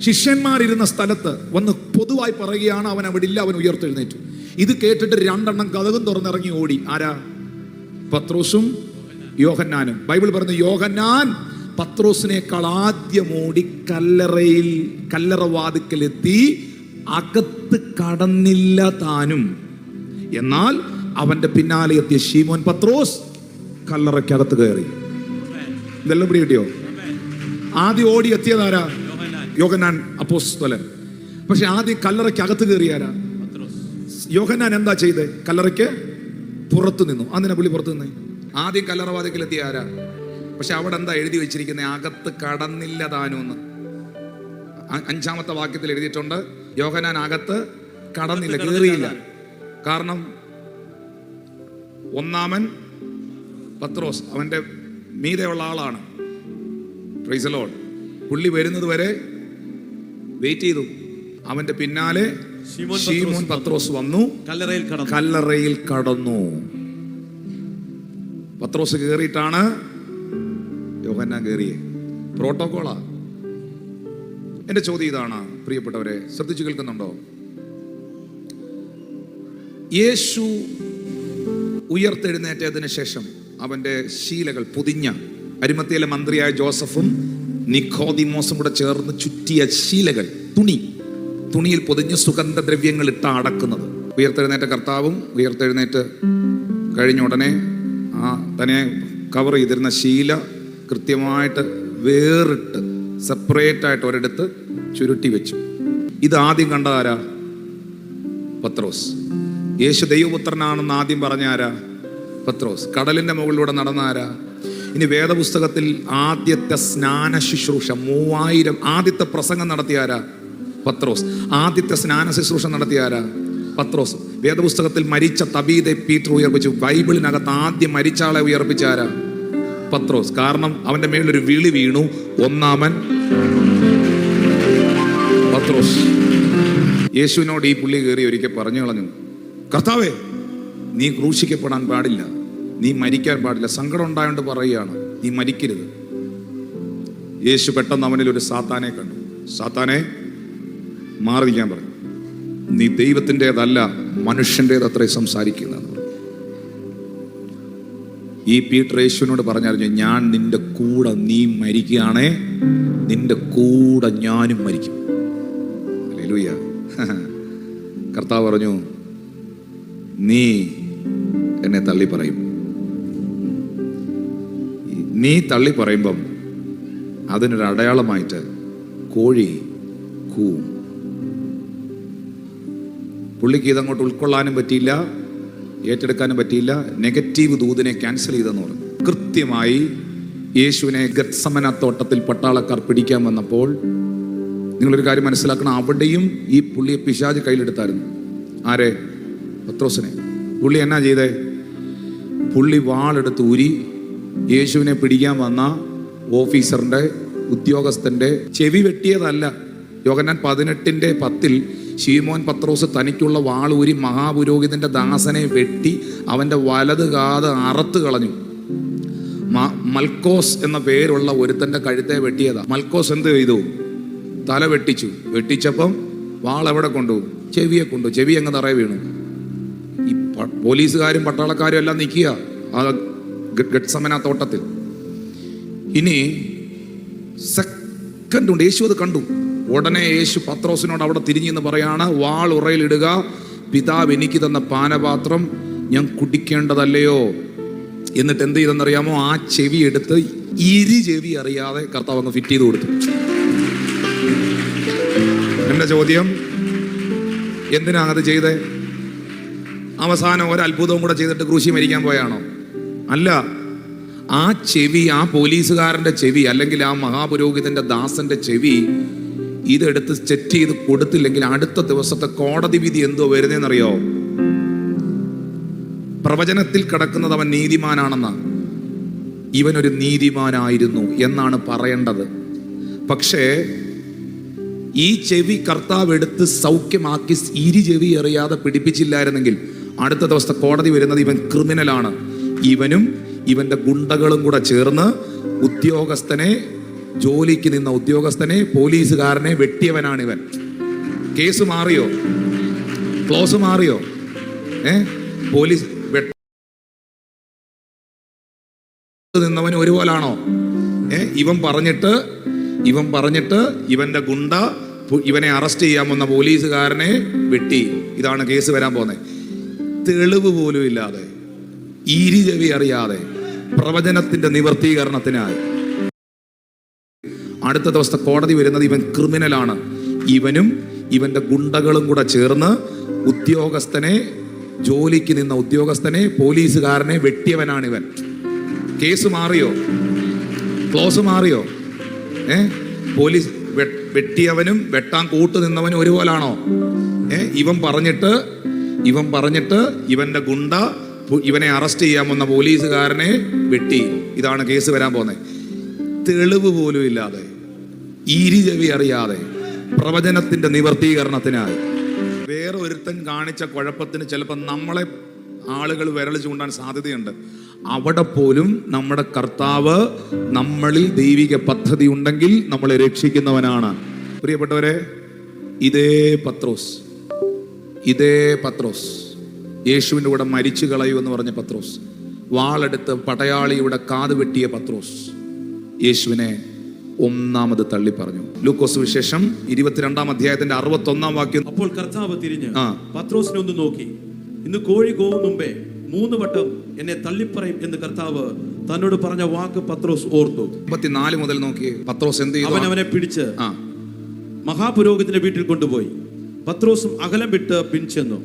ശിഷ്യന്മാരിരുന്ന സ്ഥലത്ത് വന്ന് പൊതുവായി പറയുകയാണ്, അവൻ അവിടെ ഇല്ല, അവൻ ഉയർത്തെഴുന്നേറ്റു. ഇത് കേട്ടിട്ട് 2 കതകും തുറന്നിറങ്ങി ഓടി. ആരാ? പത്രോസും യോഹന്നാനും. ബൈബിൾ പറയുന്നു, യോഹന്നാൻ പത്രോസിനേക്കാൾ ആദ്യം ഓടി കല്ലറവാതിക്കലെത്തി, അകത്ത് കടന്നില്ല താനും. എന്നാൽ അവന്റെ പിന്നാലെ എത്തിയ ശീമോൻ പത്രോസ് കല്ലറയ്ക്കകത്ത് കയറി. ഇതെല്ലാം പിടി കിട്ടിയോ? ആദ്യം ഓടി എത്തിയതാരാ? യോഹന്നാൻ അപ്പോസ്തലൻ. പക്ഷെ ആദ്യം കല്ലറയ്ക്കകത്ത് കയറിയാരാ? യോഹന്നാൻ എന്താ ചെയ്തേ? കല്ലറയ്ക്ക് പുറത്തു നിന്നു. അതിനെ പുള്ളി പുറത്തു നിന്നേ. ആദ്യം കല്ലറവാതിക്കലെത്തിയ ആരാ? പക്ഷെ അവിടെ എന്താ എഴുതി വെച്ചിരിക്കുന്നത്? അകത്ത് കടന്നില്ല താനൂന്ന്. 5-ാമത്തെ വാക്യത്തിൽ എഴുതിയിട്ടുണ്ട്, യോഹന്നാൻ അകത്ത് കടന്നില്ല, കയറിയില്ല. കാരണം ഒന്നാമൻ പത്രോസ് അവന്റെ മീതെയുള്ള ആളാണ്. Praise the Lord. പുള്ളി വരുന്നത് വരെ വെയിറ്റ് ചെയ്തു. അവന്റെ പിന്നാലെ ശീമോൻ പത്രോസ് വന്നു, കല്ലറയിൽ കടന്നു. പത്രോസ് കയറിയിട്ടാണ് യോഹന്നാൻ കയറിയേ. പ്രോട്ടോകോളാ. എന്റെ ചോദ്യം ഇതാണ്, പ്രിയപ്പെട്ടവരെ, ശ്രദ്ധിച്ചു കേൾക്കുന്നുണ്ടോ? യേശു ഉയർത്തെഴുന്നേറ്റതിന് ശേഷം അവന്റെ ശീലകൾ പൊതിഞ്ഞ, അരിമത്തിയിലെ മന്ത്രിയായ ജോസഫും നിക്കോദിമോസും കൂടെ ചേർന്ന് ചുറ്റിയ ശീലകൾ, തുണിയിൽ പൊതിഞ്ഞ് സുഗന്ധദ്രവ്യങ്ങൾ ഇട്ട അടക്കുന്നത്. ഉയർത്തെഴുന്നേറ്റ കർത്താവും ഉയർത്തെഴുന്നേറ്റ് കഴിഞ്ഞ ഉടനെ തന്നെ കവർ ചെയ്തിരുന്ന ശീല കൃത്യമായിട്ട് വേറിട്ട് സെപ്പറേറ്റ് ആയിട്ട് ഒരിടത്ത് ചുരുട്ടി വെച്ചു. ഇത് ആദ്യം കണ്ടതാരാ? പത്രോസ്. യേശു ദൈവപുത്രനാണെന്ന് ആദ്യം പറഞ്ഞ ആരാ? പത്രോസ്. കടലിന്റെ മുകളിലൂടെ നടന്ന ആരാ? ഇനി വേദപുസ്തകത്തിൽ ആദ്യത്തെ സ്നാന ശുശ്രൂഷ 3000 ആദ്യത്തെ പ്രസംഗം നടത്തിയ ആരാ? പത്രോസ്. ആദ്യത്തെ സ്നാന ശുശ്രൂഷ നടത്തിയ ആരാ? പത്രോസ്. വേദപുസ്തകത്തിൽ മരിച്ച തബീതെ പീറ്റർ ഉയർപ്പിച്ചു. ബൈബിളിനകത്ത് ആദ്യം മരിച്ച ആളെ ഉയർപ്പിച്ച ആരാ? പത്രോസ്. കാരണം അവന്റെ മേലൊരു വിളി വീണു, ഒന്നാമൻ പത്രോസ്. യേശുവിനോട് ഈ പുള്ളി കയറി ഒരിക്കൽ പറഞ്ഞു കളഞ്ഞു, കർത്താവേ, നീ ക്രൂശിക്കപ്പെടാൻ പാടില്ല, നീ മരിക്കാൻ പാടില്ല. സങ്കടം ഉണ്ടായോണ്ട് പറയുകയാണ്, നീ മരിക്കരുത്. യേശു പെട്ടെന്ന് അവനിൽ ഒരു സാത്താനെ കണ്ടു. സാത്താനെ, മാറിയിരിക്കാൻ പറഞ്ഞു. നീ ദൈവത്തിൻ്റെതല്ല, മനുഷ്യൻ്റെതത്രേ സംസാരിക്കുന്നതെന്ന് പറഞ്ഞു. ഈ പീറ്റർ യേശുവിനോട് പറഞ്ഞറിഞ്ഞു, ഞാൻ നിന്റെ കൂടെ, നീ മരിക്കുകയാണേ നിന്റെ കൂടെ ഞാനും മരിക്കും. ഹല്ലേലൂയ. കർത്താവ് പറഞ്ഞു, നീ എന്നെ തള്ളി പറയും. നീ തള്ളി പറയുമ്പം അതിനൊരു അടയാളമായിട്ട് കോഴി കൂവും. പുള്ളിക്ക് ഇതങ്ങോട്ട് ഉൾക്കൊള്ളാനും പറ്റിയില്ല, ഏറ്റെടുക്കാനും പറ്റിയില്ല. നെഗറ്റീവ് ദൂതിനെ ക്യാൻസൽ ചെയ്തെന്ന് പറഞ്ഞു. കൃത്യമായി യേശുവിനെ ഗത്സമന തോട്ടത്തിൽ പട്ടാളക്കാർ പിടിക്കാൻ വന്നപ്പോൾ നിങ്ങളൊരു കാര്യം മനസ്സിലാക്കണം, അവിടെയും ഈ പുള്ളിയെ പിശാച് കയ്യിലെടുത്തായിരുന്നു. ആരെ? പത്രോസിനെ. പുള്ളി എന്നാ ചെയ്തേ? പുള്ളി വാളെടുത്ത് ഊരി യേശുവിനെ പിടിക്കാൻ വന്ന ഓഫീസറിന്റെ, ഉദ്യോഗസ്ഥന്റെ ചെവി വെട്ടിയതല്ല. യോഹന്നാൻ 18:10 ശീമോൻ പത്രോസ് തനിക്കുള്ള വാളൂരി മഹാപുരോഹിതന്റെ ദാസനെ വെട്ടി അവന്റെ വലത് കാത് അറുത്ത് കളഞ്ഞു. മൽക്കോസ് എന്ന പേരുള്ള ഒരുത്തന്റെ കഴുത്തെ വെട്ടിയതാ. മൽക്കോസ് എന്ത് ചെയ്തു? തല വെട്ടിച്ചു. വെട്ടിച്ചപ്പം വാൾ എവിടെ കൊണ്ടു? ചെവിയെ കൊണ്ടു. ചെവി അങ്ങ് നിറയെ വീണു. ഈ പോലീസുകാരും പട്ടാളക്കാരും എല്ലാം നിൽക്കുക ആ ഗെത്സമന തോട്ടത്തിൽ. ഇനി സെക്കൻഡ് കൊണ്ട് യേശു അത് കണ്ടു. ഉടനെ യേശു പത്രോസിനോട് അവിടെ തിരിഞ്ഞെന്ന് പറയാണ്, വാൾ ഉറയിലിടുക, പിതാവ് എനിക്ക് തന്ന പാനപാത്രം ഞാൻ കുടിക്കേണ്ടതല്ലയോ? എന്നിട്ട് എന്ത് ചെയ്തെന്നറിയാമോ? ആ ചെവി എടുത്ത് ചെവി അറിയാതെ കർത്താവ് അങ്ങ് ഫിറ്റ് ചെയ്ത് കൊടുത്തു. എന്റെ ചോദ്യം, എന്തിനാ അത് ചെയ്തേ? അവസാനം ഒരു അത്ഭുതവും കൂടെ ചെയ്തിട്ട് ക്രൂശി മരിക്കാൻ പോയാണോ? അല്ല. ആ ചെവി, ആ പോലീസുകാരന്റെ ചെവി, അല്ലെങ്കിൽ ആ മഹാപുരോഹിതന്റെ ദാസന്റെ ചെവി ഇതെടുത്ത് സെറ്റ് ചെയ്ത് കൊടുത്തില്ലെങ്കിൽ അടുത്ത ദിവസത്തെ കോടതി വിധി എന്തോ വരുന്നതെന്നറിയോ? പ്രവചനത്തിൽ കിടക്കുന്നത് അവൻ നീതിമാനാണെന്ന്. ഇവനൊരു നീതിമാനായിരുന്നു എന്നാണ് പറയേണ്ടത്. പക്ഷേ ഈ ചെവി കർത്താവ് എടുത്ത് സൗഖ്യമാക്കി ചെവി അറിയാതെ പിടിപ്പിച്ചില്ലായിരുന്നെങ്കിൽ അടുത്ത ദിവസത്തെ കോടതി വരുന്നത് ഇവൻ ക്രിമിനലാണ്. ഇവനും ഇവന്റെ ഗുണ്ടകളും കൂടെ ചേർന്ന് ഉദ്യോഗസ്ഥനെ, ജോലിക്ക് നിന്ന ഉദ്യോഗസ്ഥനെ, പോലീസുകാരനെ വെട്ടിയവനാണ് ഇവൻ. കേസ് മാറിയോ? ക്ലോസ് മാറിയോ? പോലീസ് നിന്നവൻ ഒരുപോലാണോ? ഇവൻ പറഞ്ഞിട്ട് ഇവന്റെ ഗുണ്ട ഇവനെ അറസ്റ്റ് ചെയ്യാമെന്ന പോലീസുകാരനെ വെട്ടി. ഇതാണ് കേസ് വരാൻ പോകുന്നത്. തെളിവ് പോലും ഇല്ലാതെ, ചെവി അറിയാതെ, പ്രവചനത്തിന്റെ നിവർത്തീകരണത്തിനായി അടുത്ത ദിവസത്തെ കോടതി വരുന്നത് ഇവൻ ക്രിമിനലാണ്. ഇവനും ഇവന്റെ ഗുണ്ടകളും കൂടെ ചേർന്ന് ഉദ്യോഗസ്ഥനെ, ജോലിക്ക് നിന്ന ഉദ്യോഗസ്ഥനെ, പോലീസുകാരനെ വെട്ടിയവനാണ് ഇവൻ. കേസ് മാറിയോ? ക്ലോസ് മാറിയോ? പോലീസ് വെട്ടിയവനും വെട്ടാൻ കൂട്ടു നിന്നവനും ഒരുപോലാണോ? ഇവൻ പറഞ്ഞിട്ട് ഇവന്റെ ഗുണ്ട ഇവനെ അറസ്റ്റ് ചെയ്യാമെന്ന പോലീസുകാരനെ വെട്ടി. ഇതാണ് കേസ് വരാൻ പോകുന്നത്. തെളിവ് പോലും ഇല്ലാതെ, ചെവി അറിയാതെ, പ്രവചനത്തിന്റെ നിവർത്തീകരണത്തിനായി. വേറെ ഒരുത്തൻ കാണിച്ച കുഴപ്പത്തിന് ചിലപ്പോൾ നമ്മളെ ആളുകൾ വിരൽ ചൂണ്ടാൻ സാധ്യതയുണ്ട്. അവിടെ പോലും നമ്മുടെ കർത്താവ് നമ്മളിൽ ദൈവിക പദ്ധതി ഉണ്ടെങ്കിൽ നമ്മളെ രക്ഷിക്കുന്നവനാണ്. പ്രിയപ്പെട്ടവരെ, ഇതേ പത്രോസ് യേശുവിൻ്റെ കൂടെ മരിച്ചു കളയൂ എന്ന് പറഞ്ഞ പത്രോസ്, വാളെടുത്ത് പടയാളിയുടെ കാത് വെട്ടിയ പത്രോസ് യേശുവിനെ ഒന്നാമത് തള്ളി പറഞ്ഞു. ലൂക്കോസ് വിശേഷം 22-ാം അധ്യായത്തിന്റെ 61-ാം വാക്യം. അപ്പോൾ കർത്താവ് തിരിഞ്ഞ് പത്രോസിനെ ഒന്ന് നോക്കി, ഇന്ന് കോഴി കൂവും മുമ്പേ 3 വട്ടം എന്നെ തള്ളിപ്പറയും എന്ന് കർത്താവ് തന്നോട് പറഞ്ഞ വാക്ക് പത്രോസ് ഓർത്തു. 34 മുതൽ നോക്കി പത്രോസ് എന്ത് ചെയ്തു? അവനെ പിടിച്ച് മഹാപുരോഹിതന്റെ വീട്ടിൽ കൊണ്ടുപോയി. പത്രോസും അകലം വിട്ട് പിൻചെന്നു.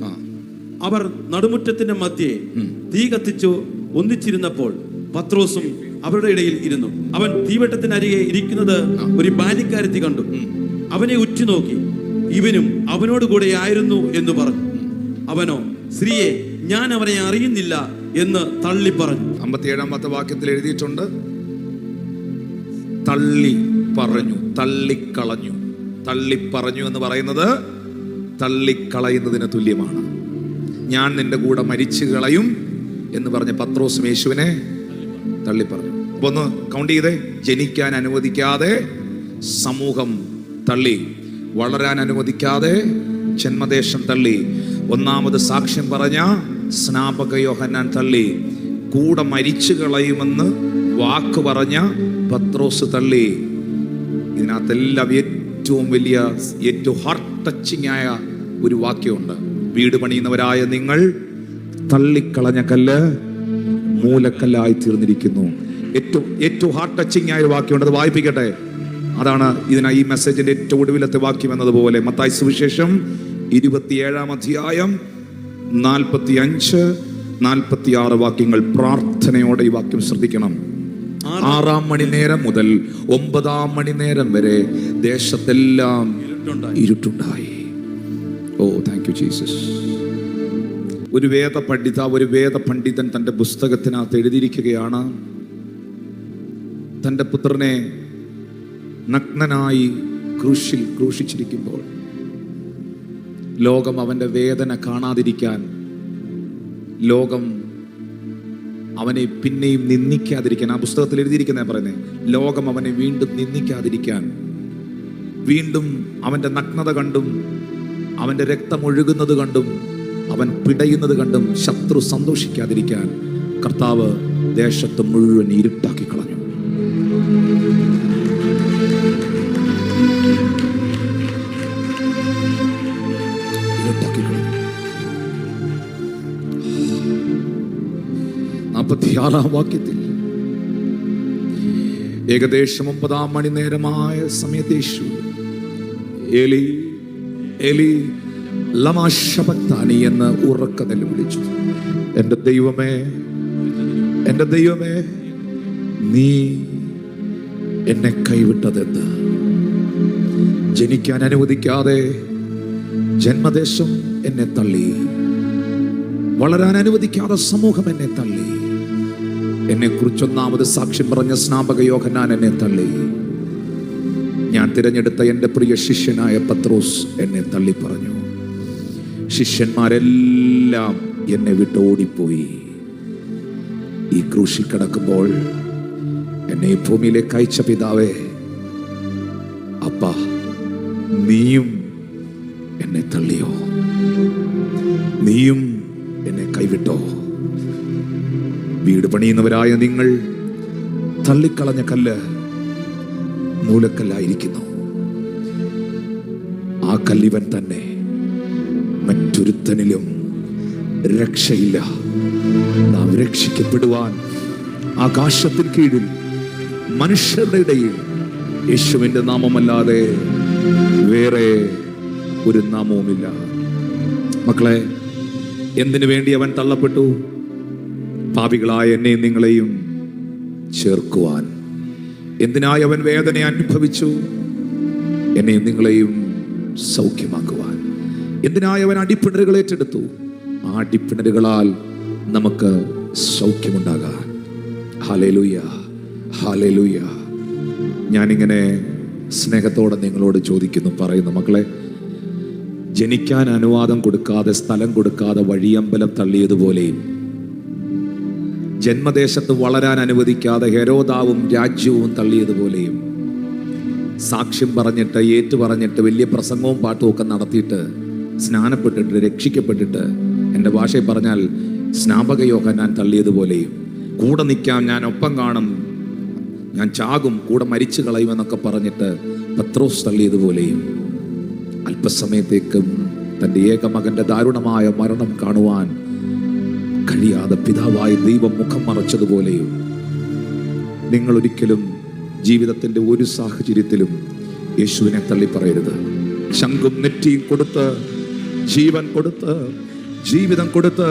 അവർ നടുമുറ്റത്തിന്റെ മധ്യേ തീ കത്തിച്ചു ഒന്നിച്ചിരുന്നപ്പോൾ പത്രോസും അവരുടെ ഇടയിൽ ഇരുന്നു. അവൻ തീവട്ടത്തിനരികെ ഇരിക്കുന്നത് ഒരു ബാല്യക്കാരത്തി കണ്ടു. അവനെ ഉറ്റുനോക്കി, ഇവനും അവനോട് കൂടെ ആയിരുന്നു എന്ന് പറഞ്ഞു. അവനോ, സ്ത്രീയെ, ഞാൻ അവനെ അറിയുന്നില്ല എന്ന് തള്ളി പറഞ്ഞു. 57-ാമത്തെ വാക്യത്തിൽ എഴുതിയിട്ടുണ്ട്, തള്ളി പറഞ്ഞു, തള്ളിക്കളഞ്ഞു. തള്ളിപ്പറഞ്ഞു എന്ന് പറയുന്നത് തള്ളിക്കളയുന്നതിന് തുല്യമാണ്. ഞാൻ നിന്റെ കൂടെ മരിച്ചു കളയും എന്ന് പറഞ്ഞ പത്രോസ് യേശുവിനെ തള്ളിപ്പറഞ്ഞു. അപ്പൊ ഒന്ന് കൗണ്ട് ചെയ്തേ. ജനിക്കാൻ അനുവദിക്കാതെ സമൂഹം തള്ളി, വളരാൻ അനുവദിക്കാതെ ജന്മദേശം തള്ളി, ഒന്നാമത് സാക്ഷ്യം പറഞ്ഞ സ്നാപക യോഹന്നാൻ തള്ളി, കൂടെ മരിച്ചു കളയുമെന്ന് വാക്ക് പറഞ്ഞ പത്രോസ് തള്ളി. ഇതിനകത്തെല്ലാം ഏറ്റവും ഹാർട്ട് ടച്ചിങ് ആയ ഒരു വാക്യമുണ്ട്. വീട് പണിയുന്നവരായ നിങ്ങൾ തള്ളിക്കളഞ്ഞ കല്ല് മൂലക്കല്ലായി തീർന്നിരിക്കുന്നു. ഏറ്റവും ഹാർട്ട് ടച്ചിങ് ആയ ഒരു വാക്യമുണ്ട്. അത് വായിപ്പിക്കട്ടെ. അതാണ് ഈ മെസ്സേജിന്റെ ഏറ്റവും ഒടുവിലത്തെ വാക്യം എന്നതുപോലെ മത്തായി സുവിശേഷം 27-ാം അധ്യായം 45-46 വാക്യങ്ങൾ. പ്രാർത്ഥനയോടെ ഈ വാക്യം ശ്രദ്ധിക്കണം. 6-ാം മണിനേരം മുതൽ 9-ാം മണിനേരം വരെ ദേശത്തെല്ലാം ഇരുട്ടുണ്ടായി. ഓ, താങ്ക് യു ജീസസ്. ഒരു വേദ പണ്ഡിതൻ തൻ്റെ പുസ്തകത്തിനകത്ത് എഴുതിയിരിക്കുകയാണ്, തൻ്റെ പുത്രനെ നഗ്നനായി ക്രൂശിച്ചിരിക്കുമ്പോൾ ലോകം അവൻ്റെ വേദന കാണാതിരിക്കാൻ, ലോകം അവനെ പിന്നെയും നിന്ദിക്കാതിരിക്കാൻ, ആ പുസ്തകത്തിൽ എഴുതിയിരിക്കുന്ന പറയുന്നത്, ലോകം അവനെ വീണ്ടും നിന്ദിക്കാതിരിക്കാൻ, വീണ്ടും അവൻ്റെ നഗ്നത കണ്ടും അവൻ്റെ രക്തം ഒഴുകുന്നത് കണ്ടും അവൻ പിടയുന്നത് കണ്ടും ശത്രു സന്തോഷിക്കാതിരിക്കാൻ കർത്താവ് ദേശത്ത് മുഴുവൻ ഇരുട്ടാക്കി കളഞ്ഞു. ഇരുട്ടാക്കി കളഞ്ഞു. 46-ാം വാക്യത്തിൽ ഏകദേശം 9-ാം മണി നേരമായ സമയത്ത് യേശു എലി എലി ലമാ ശബക്താനി എന്ന് ഉറക്കെ നിലവിളിച്ചു. എൻ്റെ ദൈവമേ, എൻ്റെ ദൈവമേ, നീ എന്നെ കൈവിട്ടതെന്ത്? ജനിക്കാൻ അനുവദിക്കാതെ ജന്മദേശം എന്നെ തള്ളി, വളരാൻ അനുവദിക്കാതെ സമൂഹം എന്നെ തള്ളി, എന്നെ കുറിച്ച് ഒന്നാമത് സാക്ഷ്യം പറഞ്ഞ സ്നാപക യോഹന്നാൻ എന്നെ തള്ളി, ഞാൻ തിരഞ്ഞെടുത്ത എൻ്റെ പ്രിയ ശിഷ്യനായ പത്രോസ് എന്നെ തള്ളി പറഞ്ഞു, ശിഷ്യന്മാരെല്ലാം എന്നെ വിട്ട് ഓടിപ്പോയി. ഈ ക്രൂശിൽ കിടക്കുമ്പോൾ എന്നെ ഈ ഭൂമിയിലേക്ക് അയച്ച പിതാവേ, അപ്പാ, നീയും എന്നെ തള്ളിയോ? നീയും എന്നെ കൈവിട്ടോ? വീട് പണിയുന്നവരായ നിങ്ങൾ തള്ളിക്കളഞ്ഞ കല്ല് മൂലക്കല്ലായിരിക്കുന്നു. ആ കല്ലിവൻ തന്നെ, മറ്റൊരുത്തനിലും രക്ഷയില്ല. നാം രക്ഷിക്കപ്പെടുവാൻ ആകാശത്തിന് കീഴിൽ മനുഷ്യരുടെ ഇടയിൽ യേശുവിന്റെ നാമമല്ലാതെ വേറെ ഒരു നാമവുമില്ല. മക്കളെ, എന്തിനു വേണ്ടി അവൻ തള്ളപ്പെട്ടു? പാപികളായ എന്നെയും നിങ്ങളെയും ചേർക്കുവാൻ. എന്തിനായി അവൻ വേദന അനുഭവിച്ചു? എന്നെയും നിങ്ങളെയും സൗഖ്യമാക്കുവാൻ. എന്തിനായി അവൻ അടിപ്പിണരുകൾ ഏറ്റെടുത്തു? ആ അടിപ്പിണരുകളാൽ നമുക്ക് സൗഖ്യമുണ്ടാകാൻ. Hallelujah, hallelujah. ഞാനിങ്ങനെ സ്നേഹത്തോടെ നിങ്ങളോട് ചോദിക്കുന്നു, പറയുന്നു, മക്കളെ, ജനിക്കാൻ അനുവാദം കൊടുക്കാതെ, സ്ഥലം കൊടുക്കാതെ വഴിയമ്പലം തള്ളിയതുപോലെയും ജന്മദേശത്ത് വളരാൻ അനുവദിക്കാതെ ഹെരോദാവും രാജ്യവും തള്ളിയതുപോലെയും സാക്ഷ്യം പറഞ്ഞിട്ട്, ഏറ്റു പറഞ്ഞിട്ട്, വലിയ പ്രസംഗവും പാട്ടും ഒക്കെ നടത്തിയിട്ട്, സ്നാനപ്പെട്ടിട്ട്, രക്ഷിക്കപ്പെട്ടിട്ട്, എൻ്റെ ഭാഷയിൽ പറഞ്ഞാൽ സ്നാപക യോഹന്നാൻ തള്ളിയതുപോലെയും, കൂടെ നിൽക്കാം, ഞാൻ ഒപ്പം കാണും, ഞാൻ ചാകും, കൂടെ മരിച്ചു കളയുമെന്നൊക്കെ പറഞ്ഞിട്ട് പത്രോസ് തള്ളിയതുപോലെയും, അല്പസമയത്തേക്കും തൻ്റെ ഏകമകൻ്റെ ദാരുണമായ മരണം കാണുവാൻ കഴിയാതെ പിതാവായ ദൈവം മുഖം മറച്ചതുപോലെയും നിങ്ങൾ ഒരിക്കലും ജീവിതത്തിൻ്റെ ഒരു സാഹചര്യത്തിലും യേശുവിനെ തള്ളിപ്പറയരുത്. ശംഖും നെറ്റിയും കൊടുത്ത്, ജീവൻ കൊടുത്ത്, ജീവിതം കൊടുത്ത്,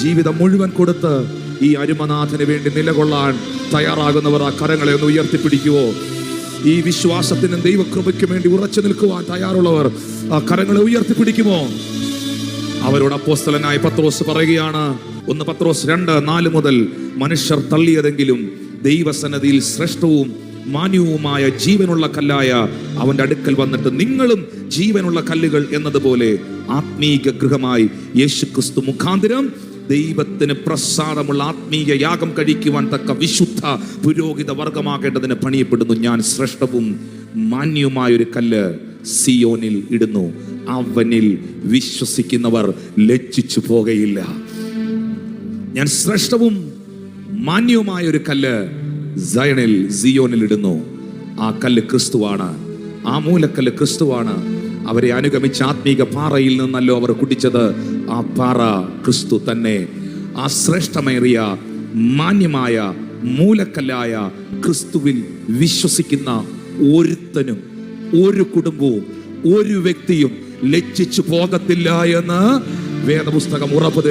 ജീവിതം മുഴുവൻ കൊടുത്ത് ഈ അരുമനാഥന് വേണ്ടി നിലകൊള്ളാൻ തയ്യാറാകുന്നവർ ആ കരങ്ങളെ ഒന്ന് ഉയർത്തിപ്പിടിക്കുവോ? ഈ വിശ്വാസത്തിനും ദൈവകൃപയ്ക്കും വേണ്ടി ഉറച്ചു നിൽക്കുവാൻ തയ്യാറുള്ളവർ ആ കരങ്ങളെ ഉയർത്തിപ്പിടിക്കുമോ? അവരോട് അപ്പോസ്തലനായ പത്രോസ് പറയുകയാണ്, 1 പത്രോസ് 2:4 മുതൽ, മനുഷ്യർ തള്ളിയതെങ്കിലും ദൈവസന്നിധിയിൽ ശ്രേഷ്ഠവും മാന്യവുമായ ജീവനുള്ള കല്ലായ അവന്റെ അടുക്കൽ വന്നിട്ട് നിങ്ങളും ജീവനുള്ള കല്ലുകൾ എന്നതുപോലെ ആത്മീക ഗൃഹമായി യേശുക്രിസ്തു മുഖാന്തരം ദൈവത്തിന് പ്രസാദമുള്ള ആത്മീയ യാഗം കഴിക്കുവാൻ തക്ക വിശുദ്ധ പുരോഹിത വർഗമാകേണ്ടതിന് പണിയപ്പെടുന്നു. ഞാൻ ശ്രേഷ്ഠവും മാന്യവുമായൊരു കല്ല് സിയോനിൽ ഇടുന്നു, അവനിൽ വിശ്വസിക്കുന്നവർ ലജ്ജിച്ചു പോകയില്ല. ഞാൻ ശ്രേഷ്ഠവും മാന്യവുമായ ഒരു കല്ല് സിയോനിൽ ഇടുന്നു. ആ കല്ല് ക്രിസ്തുവാണ്, ആ മൂലക്കല്ല് ക്രിസ്തുവാണ്. അവരെ അനുഗമിച്ച ആത്മീക പാറയിൽ നിന്നല്ലോ അവർ കുടിച്ചത്, ആ പാറ ക്രിസ്തു തന്നെ. ആ ശ്രേഷ്ഠമേറിയ മാന്യമായ മൂലക്കല്ലായ ക്രിസ്തുവിൽ വിശ്വസിക്കുന്ന ഒരുത്തനും, ഒരു കുടുംബവും, ഒരു വ്യക്തിയും ലജ്ജിച്ചു പോകത്തില്ല എന്ന് വേദപുസ്തകം ഉറപ്പു തരുന്നു.